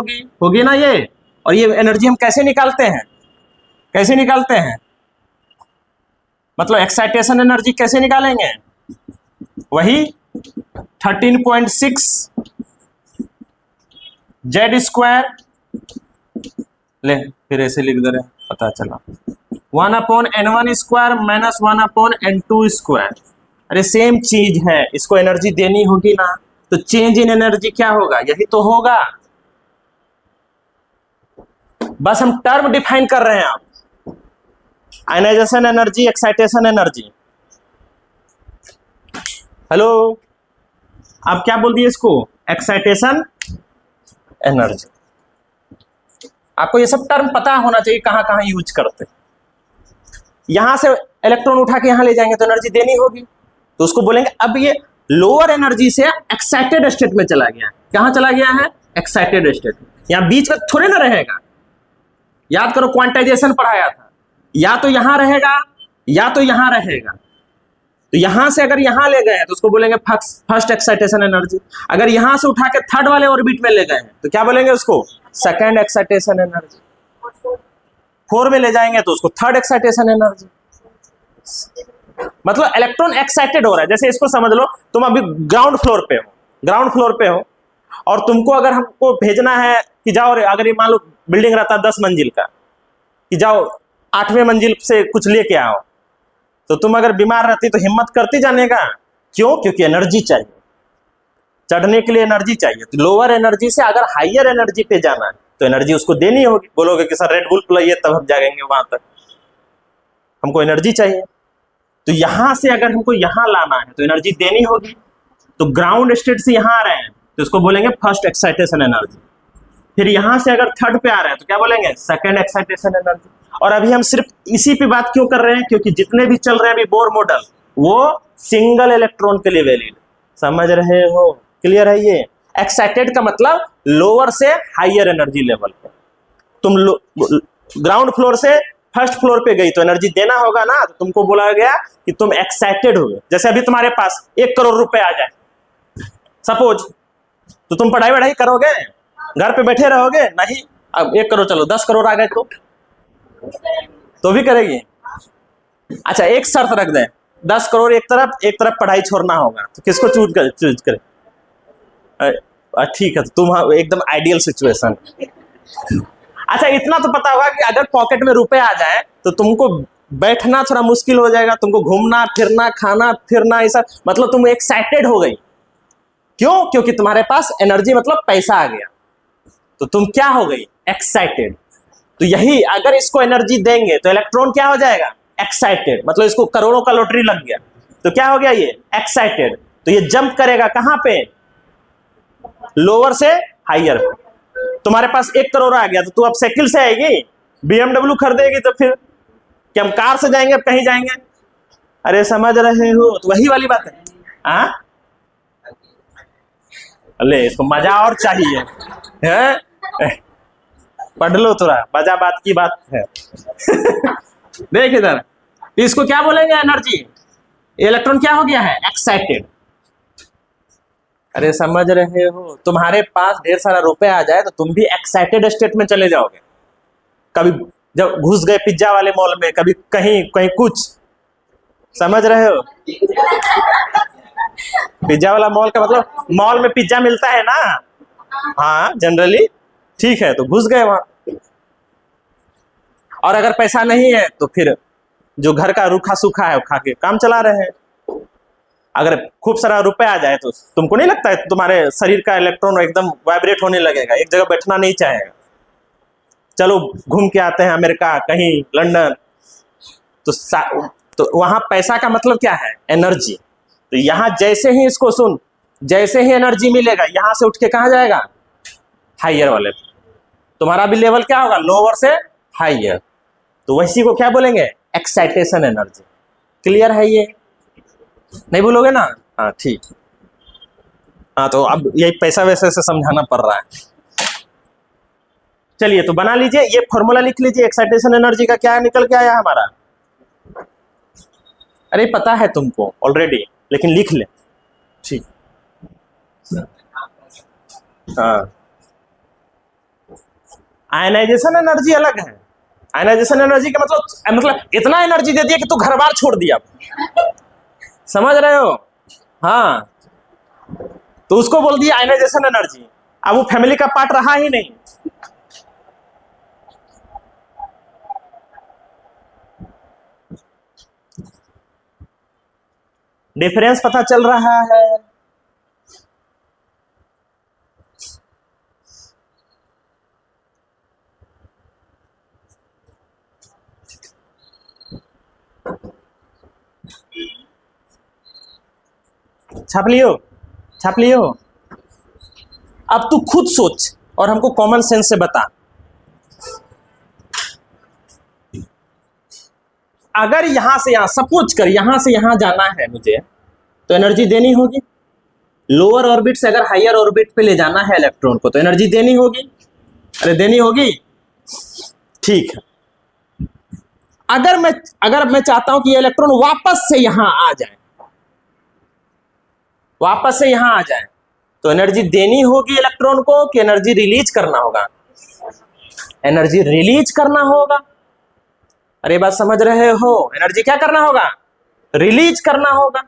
होगी ना ये। और ये एनर्जी हम कैसे निकालते हैं? कैसे निकालते हैं? मतलब एक्साइटेशन एनर्जी कैसे निकालेंगे? वही 13.6 Z², ले फिर ऐसे लिख दे रहे, पता चला 1/n1² - 1/n2²। अरे सेम चीज है, इसको एनर्जी देनी होगी ना, तो चेंज इन एनर्जी क्या होगा? यही तो होगा। बस हम टर्म डिफाइन कर रहे हैं। आप ionization energy, excitation energy. Hello, आप क्या बोल दिए इसको? Excitation energy. आपको ये सब टर्म पता होना चाहिए कहां कहां यूज करते। यहां से इलेक्ट्रॉन उठा के यहां ले जाएंगे तो एनर्जी देनी होगी, तो उसको बोलेंगे। अब ये लोअर एनर्जी से एक्साइटेड स्टेट में चला गया। कहां चला गया है? Excited state. यहां बीच में थोड़े ना रहेगा। याद करो क्वांटाइजेशन पढ़ाया था, या तो यहां रहेगा या तो यहां रहेगा। तो यहां से अगर यहां ले गए हैं तो उसको बोलेंगे फर्स्ट एक्साइटेशन एनर्जी। अगर यहां से उठा के थर्ड वाले ऑर्बिट में ले गए हैं तो क्या बोलेंगे उसको? Second excitation energy. 4 में ले जाएंगे तो उसको थर्ड एक्साइटेशन एनर्जी। मतलब इलेक्ट्रॉन एक्साइटेड हो रहा है। जैसे इसको समझ लो, तुम अभी ग्राउंड फ्लोर पे हो और तुमको अगर हमको भेजना है कि जाओ, अगर ये मान लो बिल्डिंग रहता 10 मंजिल का, कि जाओ 8वें मंजिल से कुछ लेके आओ, तो तुम अगर बीमार रहती तो हिम्मत करती जाने का। क्यों? क्योंकि एनर्जी चाहिए, चढ़ने के लिए एनर्जी चाहिए। तो लोअर एनर्जी से अगर हाइयर एनर्जी पे जाना है तो एनर्जी उसको देनी होगी। बोलोगे कि सर रेड बुल पिलाइए तब हम जाएंगे वहां तक, हमको एनर्जी चाहिए। तो यहां से अगर हमको यहां लाना है तो एनर्जी देनी होगी। तो ग्राउंड स्टेट से यहां आ रहे हैं तो इसको बोलेंगे फर्स्ट एक्साइटेशन एनर्जी। फिर यहां से अगर थर्ड पे आ रहे हैं तो क्या बोलेंगे? Second excitation energy. और अभी हम सिर्फ इसी पे बात क्यों कर रहे हैं? क्योंकि जितने भी चल रहे हैं अभी बोर मॉडल, वो सिंगल इलेक्ट्रॉन के लिए वैलिड। समझ रहे हो? क्लियर है? ये एक्साइटेड का मतलब लोअर से हाइयर एनर्जी लेवल पे। तुम ग्राउंड फ्लोर से फर्स्ट फ्लोर पे गई तो एनर्जी देना होगा ना, तो तुमको बोला गया कि तुम एक्साइटेड हो गए। जैसे अभी तुम्हारे पास 1 करोड़ रुपए आ जाए सपोज, तो तुम पढ़ाई वढ़ाई करोगे? घर पे बैठे रहोगे? नहीं। अब 1 करोड़, चलो 10 करोड़ आ गए तो भी करेगी। अच्छा, एक शर्त रख दे, 10 करोड़ एक तरफ पढ़ाई छोड़ना होगा, तो किसको चूज करे? ठीक है, तो तुम एकदम आइडियल सिचुएशन। अच्छा, इतना तो पता होगा कि अगर पॉकेट में रुपए आ जाए तो तुमको बैठना थोड़ा मुश्किल हो जाएगा, तुमको घूमना फिरना, खाना फिरना, ऐसा मतलब तुम एक्साइटेड हो गई। क्यों? क्योंकि तुम्हारे पास एनर्जी मतलब पैसा आ गया, तो तुम क्या हो गई? एक्साइटेड। तो यही, अगर इसको एनर्जी देंगे तो इलेक्ट्रॉन क्या हो जाएगा? एक्साइटेड। मतलब इसको करोड़ों का लॉटरी लग गया तो क्या हो गया? ये एक्साइटेड। तो ये जंप करेगा कहां पे? लोअर से हाइयर। तुम्हारे पास 1 करोड़ आ गया तो तू अब साइकिल से आएगी, BMW खरीदेगी, तो फिर क्या हम कार से जाएंगे? अब कहीं जाएंगे? अरे समझ रहे हो? तो वही वाली बात है। हाँ, अरे इसको मजा और चाहिए है? पढ़ लो थोड़ा, मजा बात की बात है। देख इधर, इसको क्या बोलेंगे? एनर्जी। इलेक्ट्रॉन क्या हो गया है? एक्साइटेड। अरे समझ रहे हो? तुम्हारे पास ढेर सारा रुपए आ जाए तो तुम भी एक्साइटेड स्टेट में चले जाओगे। कभी जब घुस गए पिज्जा वाले मॉल में, कभी कहीं कहीं कुछ, समझ रहे हो? पिज्जा वाला मॉल का मतलब मॉल में पिज्जा मिलता है ना, हाँ जनरली, ठीक है, तो घुस गए वहां। और अगर पैसा नहीं है तो फिर जो घर का रूखा सूखा है वो खा के काम चला रहे हैं। अगर खूब सारा रुपए आ जाए तो तुमको नहीं लगता है तुम्हारे शरीर का इलेक्ट्रॉन एकदम वाइब्रेट होने लगेगा, एक जगह बैठना नहीं चाहेगा? चलो घूम के आते हैं अमेरिका, कहीं लंदन, तो वहां पैसा का मतलब क्या है? एनर्जी। तो यहां जैसे ही इसको सुन, जैसे ही एनर्जी मिलेगा यहां से उठ के कहां जाएगा? हाइयर वाले। तुम्हारा भी लेवल क्या होगा? लोअर से हाइयर। तो वैसी को क्या बोलेंगे? Excitation energy. क्लियर है? ये नहीं बोलोगे ना? हाँ ठीक। हाँ, तो अब यही पैसा वैसे से समझाना पड़ रहा है। चलिए, तो बना लीजिए, ये फॉर्मूला लिख लीजिए। एक्साइटेशन एनर्जी का क्या निकल के आया हमारा? अरे पता है तुमको ऑलरेडी, लेकिन लिख ले। ठीक। हाँ, आयनाइजेशन एनर्जी अलग है। आयनाइजेशन एनर्जी का मतलब इतना एनर्जी दे दिया कि तू घर बार छोड़ दिया। समझ रहे हो? हाँ, तो उसको बोल दिया आयनाइजेशन एनर्जी। अब वो फैमिली का पार्ट रहा ही नहीं। डिफरेंस पता चल रहा है? छाप लियो, छाप लियो। अब तू खुद सोच, और हमको कॉमन सेंस से बता। अगर यहां से यहां, सपोज कर यहां से यहां जाना है मुझे, तो एनर्जी देनी होगी। लोअर ऑर्बिट से अगर हायर ऑर्बिट पे ले जाना है इलेक्ट्रॉन को, तो एनर्जी देनी होगी। अरे देनी होगी, ठीक है। अगर मैं चाहता हूं कि ये इलेक्ट्रॉन वापस से यहां आ जाए, वापस से यहां आ जाए, तो एनर्जी देनी होगी इलेक्ट्रॉन को कि एनर्जी रिलीज करना होगा? एनर्जी रिलीज करना होगा। अरे बात समझ रहे हो? एनर्जी क्या करना होगा? रिलीज करना होगा।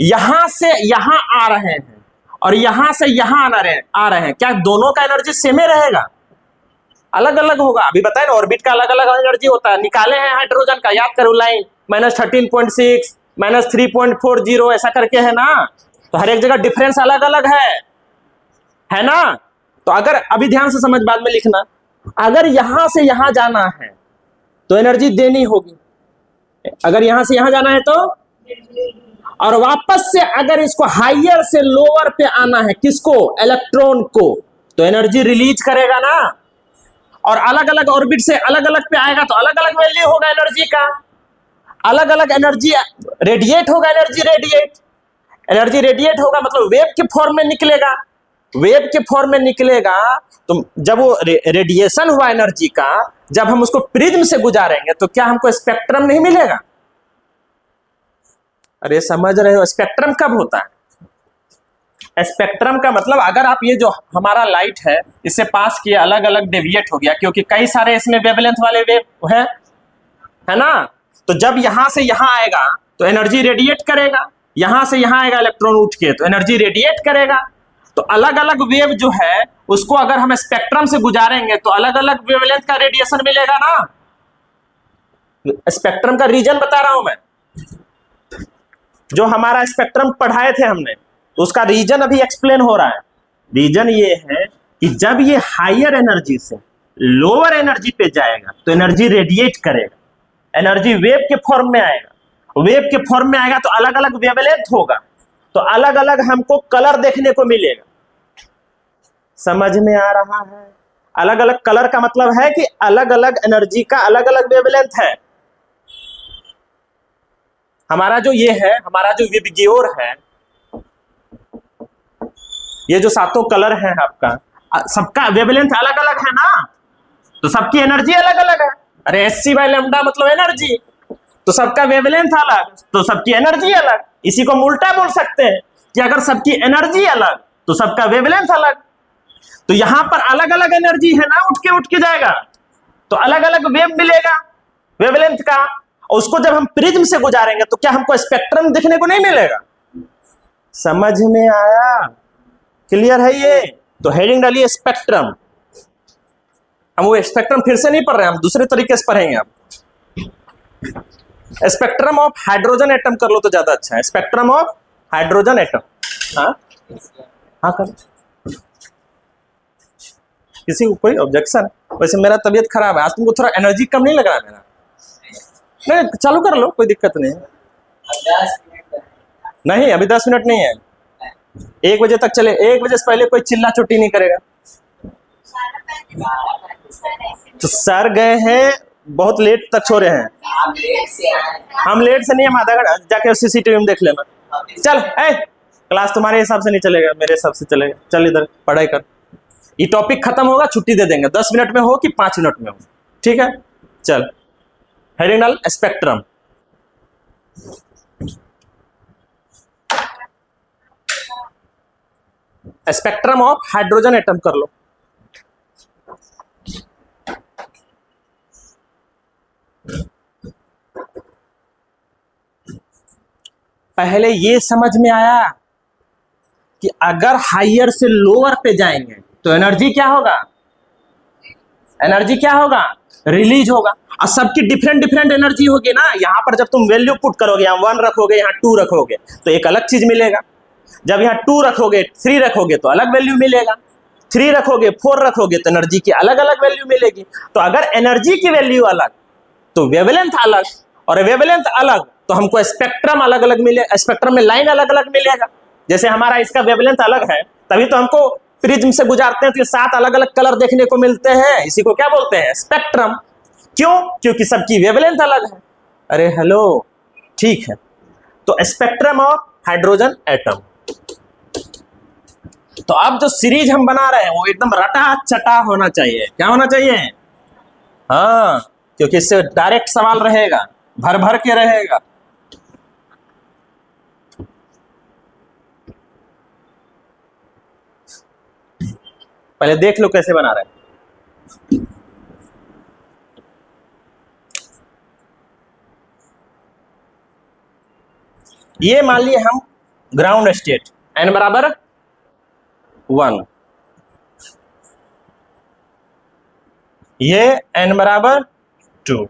यहां से यहां आ रहे हैं और यहां से यहां आ रहे हैं, क्या दोनों का एनर्जी सेम ही रहेगा? अलग अलग होगा। अभी बताए ना, ऑर्बिट का अलग अलग एनर्जी होता है। निकाले हैं हाइड्रोजन का, याद करो लाइन, -13.6, -3.40 ऐसा करके है ना। तो हर एक जगह डिफरेंस अलग अलग है ना। तो अगर अभी ध्यान से समझ, बाद में लिखना, अगर यहां से यहां जाना है तो एनर्जी देनी होगी। अगर यहां से यहां जाना है तो, और वापस से अगर इसको हायर से लोअर पे आना है, किसको? इलेक्ट्रॉन को, तो एनर्जी रिलीज करेगा ना। और अलग अलग ऑर्बिट से अलग अलग पे आएगा तो अलग अलग वैल्यू होगा एनर्जी का, अलग अलग एनर्जी रेडिएट होगा। एनर्जी रेडिएट होगा मतलब वेव के फॉर्म में निकलेगा। वेव के फॉर्म में निकलेगा तो जब वो रेडिएशन हुआ एनर्जी का, जब हम उसको प्रिज्म से गुजारेंगे तो क्या हमको स्पेक्ट्रम नहीं मिलेगा? अरे समझ रहे हो? स्पेक्ट्रम कब होता है? स्पेक्ट्रम का मतलब, अगर आप ये जो हमारा लाइट है इसे पास किया, अलग अलग डेविएट हो गया, क्योंकि कई सारे इसमें वेवलेंथ वाले वेव है ना। तो जब यहां से यहां आएगा तो एनर्जी रेडिएट करेगा, यहां से यहां आएगा इलेक्ट्रॉन उठ के तो एनर्जी रेडिएट करेगा। तो अलग अलग वेव जो है उसको अगर हम स्पेक्ट्रम से गुजारेंगे तो अलग अलग वेवलेंथ का रेडिएशन मिलेगा ना। स्पेक्ट्रम का रीजन बता रहा हूं मैं, जो हमारा स्पेक्ट्रम पढ़ाए थे हमने, तो उसका रीजन अभी एक्सप्लेन हो रहा है। रीजन ये है कि जब ये हायर एनर्जी से लोअर एनर्जी पे जाएगा तो एनर्जी रेडिएट करेगा, एनर्जी वेव के फॉर्म में आएगा। वेव के फॉर्म में आएगा तो अलग अलग वेवलेंथ होगा, तो अलग अलग हमको कलर देखने को मिलेगा। समझ में आ रहा है? अलग अलग कलर का मतलब है कि अलग अलग एनर्जी का अलग अलग वेवलेंथ है। हमारा जो ये है, हमारा जो विबग्योर है, ये जो सातों कलर है आपका, सबका वेवलेंथ अलग अलग है ना, तो सबकी एनर्जी अलग अलग है। अरे hc/λ मतलब एनर्जी, तो सबका वेवलेंथ अलग तो सबकी एनर्जी अलग। इसी को हम उल्टा बोल सकते हैं कि अगर सबकी एनर्जी अलग तो सबका वेवलेंथ अलग। तो यहां पर अलग अलग एनर्जी है ना, उठ के जाएगा तो अलग अलग वेव मिलेगा वेवलेंथ का। और उसको जब हम प्रिज्म से गुजारेंगे तो क्या हमको स्पेक्ट्रम दिखने को नहीं मिलेगा? समझ में आया? क्लियर है ये? तो हेडिंग डालिए स्पेक्ट्रम। हम वो स्पेक्ट्रम फिर से नहीं पढ़ रहे हैं, हम दूसरे तरीके से पढ़ेंगे। आप स्पेक्ट्रम ऑफ हाइड्रोजन एटम कर लो तो ज्यादा अच्छा है। Spectrum of hydrogen atom. हाँ कर। किसी को कोई ऑब्जेक्शन? वैसे मेरा तबीयत खराब है आज, तुमको थोड़ा एनर्जी कम नहीं लग रहा है मेरा? नहीं, चालू कर लो, कोई दिक्कत नहीं है। नहीं, अभी 10 मिनट नहीं है, 1 बजे तक चले। 1 बजे से पहले कोई चिल्ला चुट्टी नहीं करेगा। तो सर गए हैं, बहुत लेट तक सो रहे हैं। हम लेट से नहीं, हम आधा घंटा जाके सीसीटीवी में देख लेना। चल क्लास तुम्हारे हिसाब से नहीं चलेगा, मेरे हिसाब से चलेगा। चल इधर पढ़ाई कर। ये टॉपिक खत्म होगा, छुट्टी दे देंगे। 10 मिनट में हो कि 5 मिनट में हो, ठीक है? चल हेडिंग डाल spectrum. Spectrum of hydrogen atom कर लो। पहले ये समझ में आया कि अगर हायर से लोअर पे जाएंगे तो एनर्जी क्या होगा? एनर्जी क्या होगा? रिलीज होगा। और सबकी डिफरेंट एनर्जी होगी ना। यहां पर जब तुम वैल्यू पुट करोगे, यहाँ 1 रखोगे, यहाँ 2 रखोगे तो एक अलग चीज मिलेगा। जब यहाँ 2 रखोगे, 3 रखोगे तो अलग वैल्यू मिलेगा। 3 रखोगे, 4 रखोगे तो एनर्जी की अलग अलग वैल्यू मिलेगी। तो अगर एनर्जी की वैल्यू अलग तो वेवलेंथ अलग, और वेवलेंथ अलग तो हमको स्पेक्ट्रम अलग अलग मिले। स्पेक्ट्रम में लाइन अलग अलग मिलेगा। जैसे हमारा इसका वेवलेंथ अलग है, तभी तो हमको प्रिज्म से गुजारते हैं तो ये 7 अलग अलग कलर देखने को मिलते हैं। इसी को क्या बोलते हैं? स्पेक्ट्रम। क्यों? क्योंकि सबकी वेवलेंथ अलग है। अरे हेलो, ठीक है। तो स्पेक्ट्रम ऑफ हाइड्रोजन एटम। तो अब जो सीरीज हम बना रहे हैं वो एकदम रटा चटा होना चाहिए। क्या होना चाहिए? हाँ, क्योंकि इससे डायरेक्ट सवाल रहेगा, भर भर के रहेगा। पहले देख लो कैसे बना रहे हैं। ये मान लिए हम ग्राउंड स्टेट n बराबर 1, ये n बराबर 2,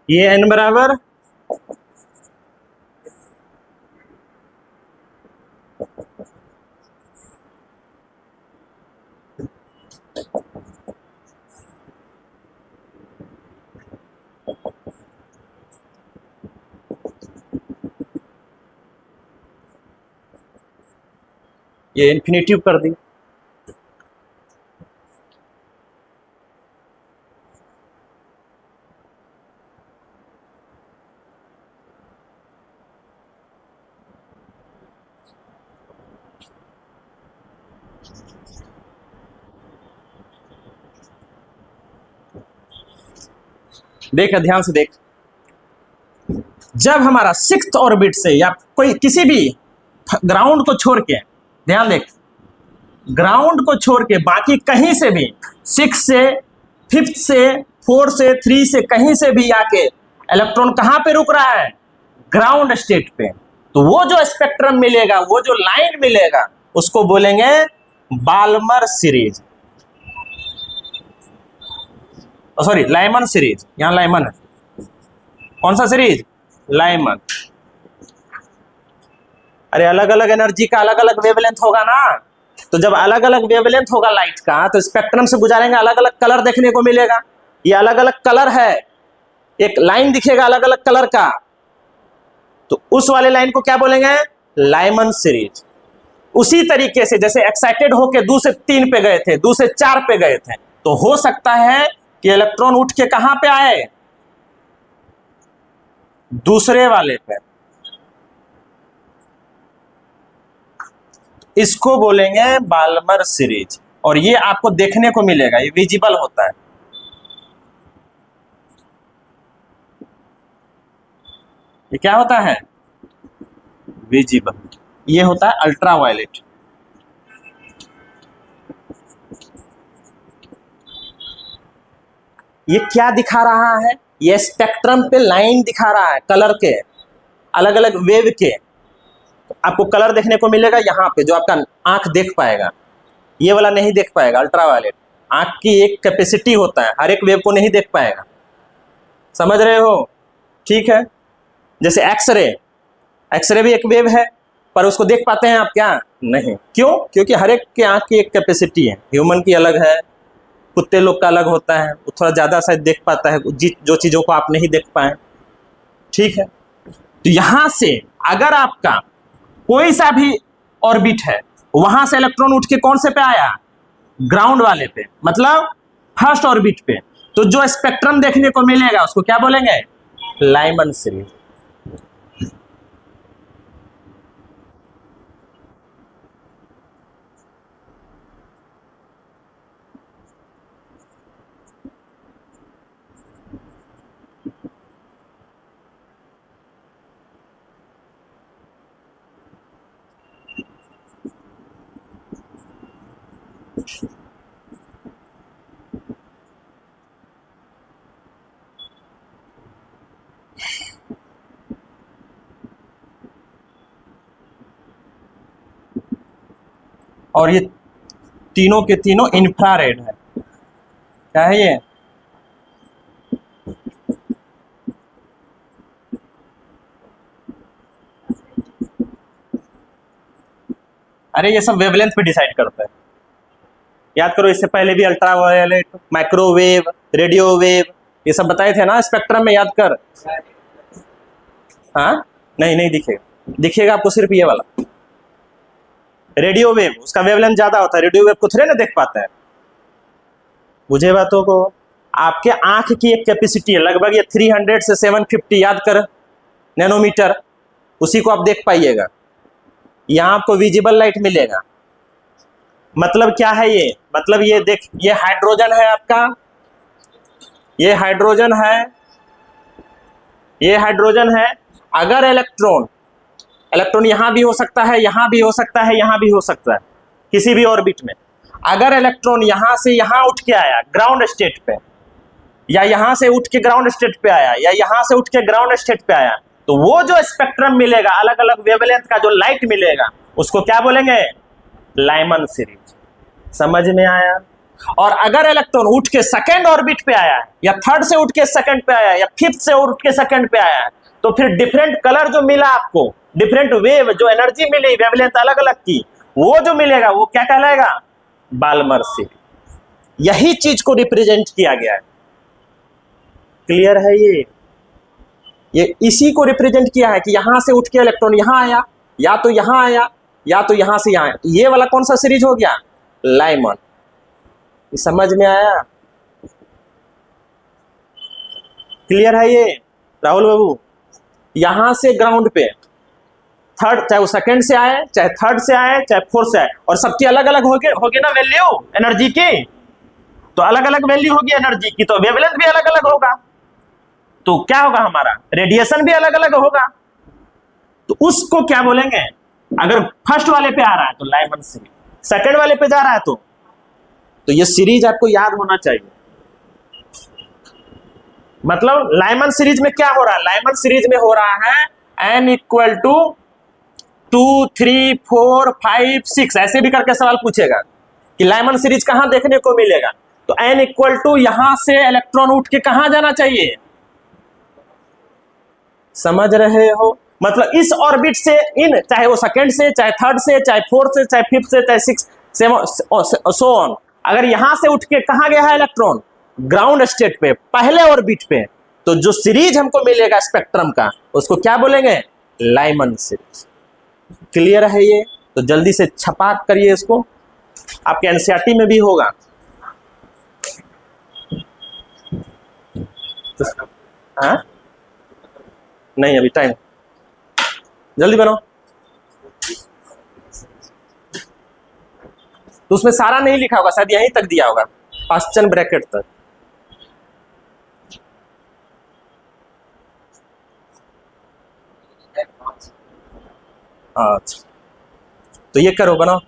ये n बराबर ये इन्फिनिटिव कर दी। देख, ध्यान से देख, जब हमारा 6th ऑर्बिट से या कोई किसी भी ग्राउंड को छोड़ के, ध्यान देख, ग्राउंड को छोड़ के बाकी कहीं से भी 6 से 5th से 4 से 3 से कहीं से भी आके इलेक्ट्रॉन कहां पे रुक रहा है? ग्राउंड स्टेट पे। तो वो जो स्पेक्ट्रम मिलेगा, वो जो लाइन मिलेगा, उसको बोलेंगे Balmer series, sorry Lyman series. यहां लाइमन है। कौन सा सीरीज? लाइमन। अरे अलग अलग एनर्जी का अलग अलग वेवलेंथ होगा ना, तो जब अलग अलग वेवलेंथ होगा लाइट का, तो स्पेक्ट्रम से गुजारेंगे अलग अलग कलर देखने को मिलेगा। ये अलग अलग कलर है, एक लाइन दिखेगा अलग अलग कलर का, तो उस वाले लाइन को क्या बोलेंगे? Lyman series. उसी तरीके से जैसे एक्साइटेड होके 2 से 3 पे गए थे, 2 से 4 पे गए थे, तो हो सकता है कि इलेक्ट्रॉन उठ के कहां पे आए? दूसरे वाले पे। इसको बोलेंगे बाल्मर सीरीज, और ये आपको देखने को मिलेगा, ये विजिबल होता है। ये क्या होता है? विजिबल। ये होता है अल्ट्रावायलेट। ये क्या दिखा रहा है? ये स्पेक्ट्रम पे लाइन दिखा रहा है, कलर के, अलग अलग वेव के। आपको कलर देखने को मिलेगा यहाँ पे, जो आपका आंख देख पाएगा। ये वाला नहीं देख पाएगा, अल्ट्रावायलेट। आंख की एक कैपेसिटी होता है, हर एक वेव को नहीं देख पाएगा। समझ रहे हो? ठीक है। जैसे एक्सरे, एक्सरे भी एक वेव है, पर उसको देख पाते हैं आप क्या? नहीं। क्यों? क्योंकि हर एक के आंख की एक कैपेसिटी है। ह्यूमन की अलग है, कुत्ते लोग का अलग होता है, वो थोड़ा ज़्यादा शायद देख पाता है जो चीज़ों को आप नहीं देख पाए। ठीक है। तो यहाँ से अगर आपका कोई सा भी ऑर्बिट है, वहां से इलेक्ट्रॉन उठ के कौन से पे आया? ग्राउंड वाले पे, मतलब फर्स्ट ऑर्बिट पे। तो जो स्पेक्ट्रम देखने को मिलेगा उसको क्या बोलेंगे? Lyman series. और ये तीनों के तीनों इंफ्रारेड है। क्या है ये? अरे ये सब वेवलेंथ पे डिसाइड करता है। याद करो, इससे पहले भी अल्ट्रावायलेट, माइक्रोवेव, रेडियो वेव, ये सब बताए थे ना स्पेक्ट्रम में। याद कर। हाँ, नहीं नहीं दिखेगा, दिखेगा आपको सिर्फ ये वाला। रेडियो वेव, उसका वेवलेंथ ज्यादा होता है, रेडियो वेव को थोड़े ना देख पाता है। बुझे बातों को? आपके आंख की एक कैपेसिटी है लगभग ये 300 से 750 याद कर नैनोमीटर, उसी को आप देख पाइएगा। यहां आपको विजिबल लाइट मिलेगा। मतलब क्या है ये? मतलब ये देख, ये हाइड्रोजन है आपका, ये हाइड्रोजन है, ये हाइड्रोजन है। अगर इलेक्ट्रॉन, इलेक्ट्रॉन यहां भी हो सकता है, यहां भी हो सकता है, यहां भी हो सकता है, किसी भी ऑर्बिट में। अगर इलेक्ट्रॉन यहां से यहां उठ के आया ग्राउंड स्टेट पे, या यहां से उठ के ग्राउंड स्टेट पे आया, या यहां से उठ के ग्राउंड स्टेट पे आया, तो वो जो स्पेक्ट्रम मिलेगा, अलग अलग वेवलेंथ का जो लाइट मिलेगा, उसको क्या बोलेंगे? Lyman series. समझ में आया? और अगर इलेक्ट्रॉन उठ के सेकंड ऑर्बिट पे आया, या थर्ड से उठ के सेकंड पे आया, या फिफ्थ से उठ के सेकंड पे आया, तो फिर डिफरेंट कलर जो मिला आपको, डिफरेंट वेव जो एनर्जी मिली, वेवलेंथ अलग अलग की, वो जो मिलेगा वो क्या कहलाएगा? Balmer series. यही चीज को रिप्रेजेंट किया गया है। क्लियर है ये इसी को रिप्रेजेंट किया है कि यहां से उठ के इलेक्ट्रॉन यहां आया, या तो यहां आया, या तो यहां से यहां आया। ये वाला कौन सा सीरीज हो गया? लाइमन। समझ में आया? क्लियर है ये राहुल बाबू? यहां से ग्राउंड पे थर्ड, चाहे वो सेकंड से आए, चाहे थर्ड से आए, चाहे फोर्थ से आए, और सबकी अलग अलग होगी ना वैल्यू एनर्जी की, तो अलग अलग वैल्यू होगी एनर्जी की, तो वेवलेंथ भी अलग अलग होगा, तो क्या होगा हमारा? रेडिएशन भी अलग अलग होगा। तो उसको क्या बोलेंगे? अगर फर्स्ट वाले पे आ रहा है तो लाइमन सीरीज, सेकंड वाले पे जा रहा है तो ये सीरीज आपको याद होना चाहिए। मतलब लाइमन सीरीज में क्या हो रहा है? लाइमन सीरीज में हो रहा है n इक्वल टू 2 3 4 5 6, ऐसे भी करके सवाल पूछेगा कि लाइमन सीरीज कहां देखने को मिलेगा। तो n इक्वल टू यहां से इलेक्ट्रॉन उठ के कहां जाना चाहिए? समझ रहे हो? मतलब इस ऑर्बिट से इन, चाहे वो सेकंड से, चाहे थर्ड से, चाहे फोर्थ से, चाहे फिफ्थ से, चाहे सिक्स, सो ऑन, अगर यहां से उठ के कहां गया है इलेक्ट्रॉन? ग्राउंड स्टेट पे, पहले ऑर्बिट पे, तो जो सीरीज हमको मिलेगा स्पेक्ट्रम का, उसको क्या बोलेंगे? Lyman series. क्लियर है ये? तो जल्दी से छपा करिए इसको, आपके एनसीईआरटी में भी होगा। हाँ, नहीं अभी टाइम, जल्दी बनाओ। तो उसमें सारा नहीं लिखा होगा, शायद यहीं तक दिया होगा, क्वेश्चन ब्रैकेट तक। अच्छा, तो ये करो, बनाओ।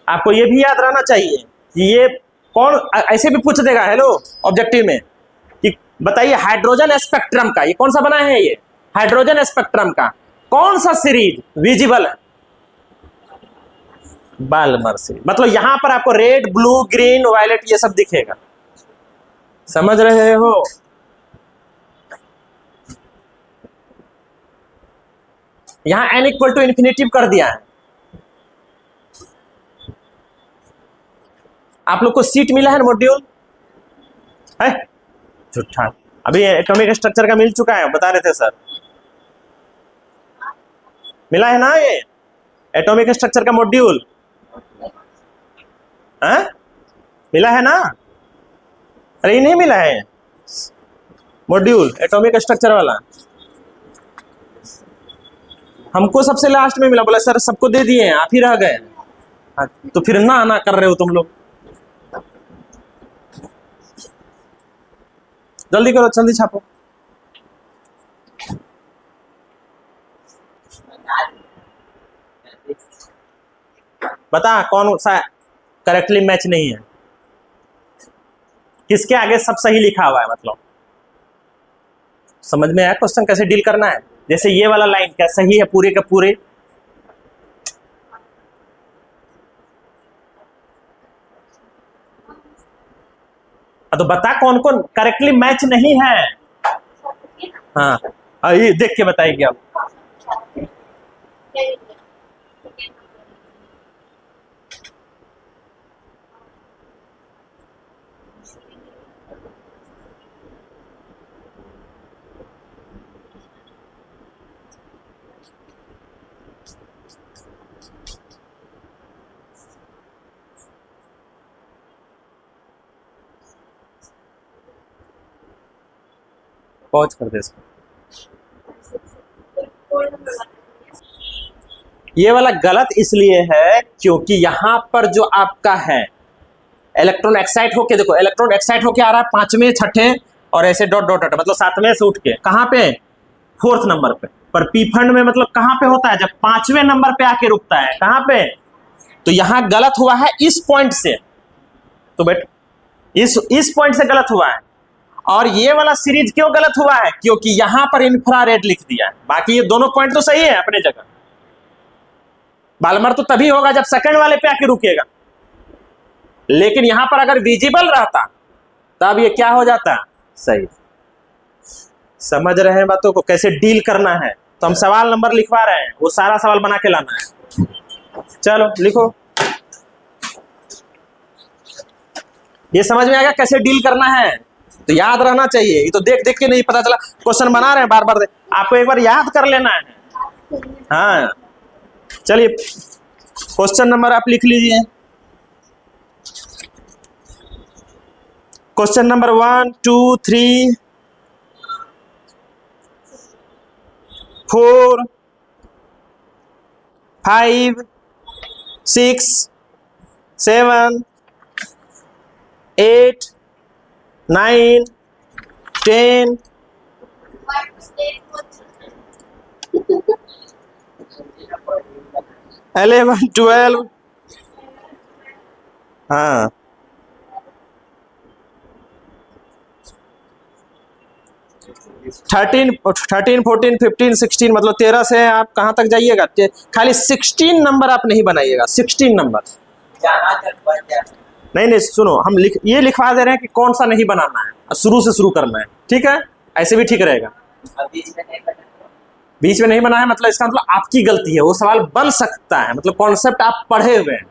आपको ये भी याद रहना चाहिए कि ये कौन, ऐसे भी पूछ देगा हेलो ऑब्जेक्टिव में कि बताइए हाइड्रोजन स्पेक्ट्रम का ये कौन सा बना है? ये हाइड्रोजन स्पेक्ट्रम का कौन सा सीरीज विजिबल है? Balmer series. मतलब यहां पर आपको रेड, ब्लू, ग्रीन, वायलेट ये सब दिखेगा। समझ रहे हो? यहां n इक्वल टू इन्फिनेटिव कर दिया है। आप लोग को सीट मिला है मॉड्यूल है? झूठा, अभी एटॉमिक स्ट्रक्चर का मिल चुका है, बता रहे थे सर। मिला है ना ये एटॉमिक स्ट्रक्चर का मॉड्यूल? है? मिला है ना? अरे ये नहीं मिला है मॉड्यूल एटॉमिक स्ट्रक्चर वाला? हमको सबसे लास्ट में मिला, बोला सर सबको दे दिए, आप ही रह गए। तो फिर ना ना कर रहे हो तुम लोग, जल्दी करो, जल्दी छापो। बता कौन सा करेक्टली मैच नहीं है, किसके आगे सब सही लिखा हुआ है? मतलब समझ में आया क्वेश्चन कैसे डील करना है? जैसे ये वाला लाइन क्या सही है पूरे का पूरे? तो बता कौन कौन करेक्टली मैच नहीं है। हाँ, ये देख के बताएगी आप। पॉज कर दे इसको। ये वाला गलत इसलिए है क्योंकि यहां पर जो आपका है इलेक्ट्रॉन एक्साइट होके, देखो इलेक्ट्रॉन एक्साइट होके आ रहा है पांचवें छठे और ऐसे डॉट डॉट डॉट, मतलब सातवें से उठ के कहां पे, फोर्थ नंबर पे। पर पी फंड में मतलब कहां पे होता है, जब पांचवें नंबर पे आके रुकता है, कहां पे। तो यहां गलत हुआ है इस पॉइंट से, तो बेट इस पॉइंट से गलत हुआ है। और ये वाला सीरीज क्यों गलत हुआ है, क्योंकि यहां पर इंफ्रारेड लिख दिया है। बाकी ये दोनों पॉइंट तो सही है अपने जगह। बाल्मर तो तभी होगा जब सेकंड वाले पे आके रुकेगा, लेकिन यहां पर अगर विजिबल रहता तब ये क्या हो जाता, सही। समझ रहे हैं बातों को, कैसे डील करना है। तो हम सवाल नंबर लिखवा रहे हैं, वो सारा सवाल बना के लाना है। चलो लिखो, ये समझ में आएगा कैसे डील करना है, तो याद रहना चाहिए। ये तो देख देख के नहीं पता चला, क्वेश्चन बना रहे हैं बार बार, आपको एक बार याद कर लेना है। हाँ चलिए, क्वेश्चन नंबर आप लिख लीजिए। Question number 1 2 3 4 5 6 7 8 9 10 11 12। हाँ 13 14 15 16, मतलब 13 से आप कहाँ तक जाइएगा। खाली 16 नंबर आप नहीं बनाइएगा, 16 नंबर नहीं, सुनो, हम ये लिखवा दे रहे हैं कि कौन सा नहीं बनाना है, शुरू से शुरू करना है, ठीक है। ऐसे भी ठीक रहेगा। बीच में नहीं बना है मतलब इसका मतलब आपकी गलती है, वो सवाल बन सकता है, मतलब कॉन्सेप्ट आप पढ़े हुए हैं,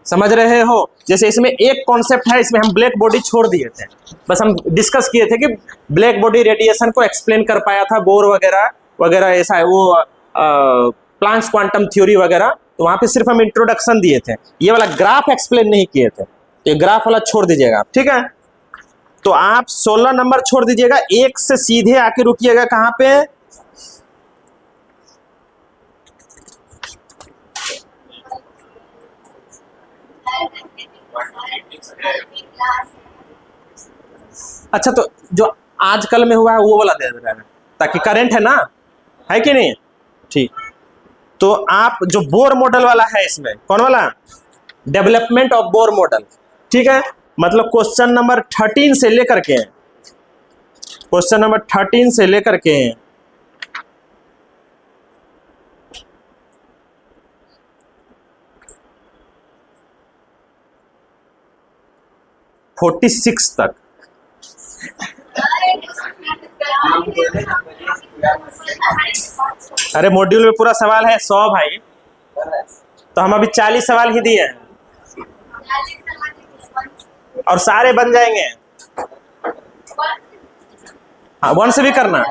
समझ रहे हो। जैसे इसमें एक कॉन्सेप्ट है, इसमें हम ब्लैक बॉडी छोड़ दिए थे, बस हम डिस्कस किए थे कि ब्लैक बॉडी रेडिएशन को एक्सप्लेन कर पाया था बोर वगैरह वगैरह, ऐसा है वो प्लांक्स क्वांटम थ्योरी वगैरह, तो वहां पे सिर्फ हम इंट्रोडक्शन दिए थे, ये वाला ग्राफ एक्सप्लेन नहीं किए थे। ये ग्राफ वाला छोड़ दीजिएगा आप, ठीक है। तो आप 16 नंबर छोड़ दीजिएगा, एक से सीधे आके रुकिएगा कहां पे, अच्छा। तो जो आजकल में हुआ है वो वाला दे रहे हैं, ताकि करंट है ना, है कि नहीं, ठीक। तो आप जो बोर मॉडल वाला है, इसमें कौन वाला, डेवलपमेंट ऑफ बोर मॉडल, ठीक है। मतलब क्वेश्चन नंबर 13 से लेकर के, क्वेश्चन नंबर 13 से लेकर के 46 तक, अरे मॉड्यूल में पूरा सवाल है 100 भाई, तो हम अभी 40 सवाल ही दिए हैं और सारे बन जाएंगे। हाँ 1 से भी करना,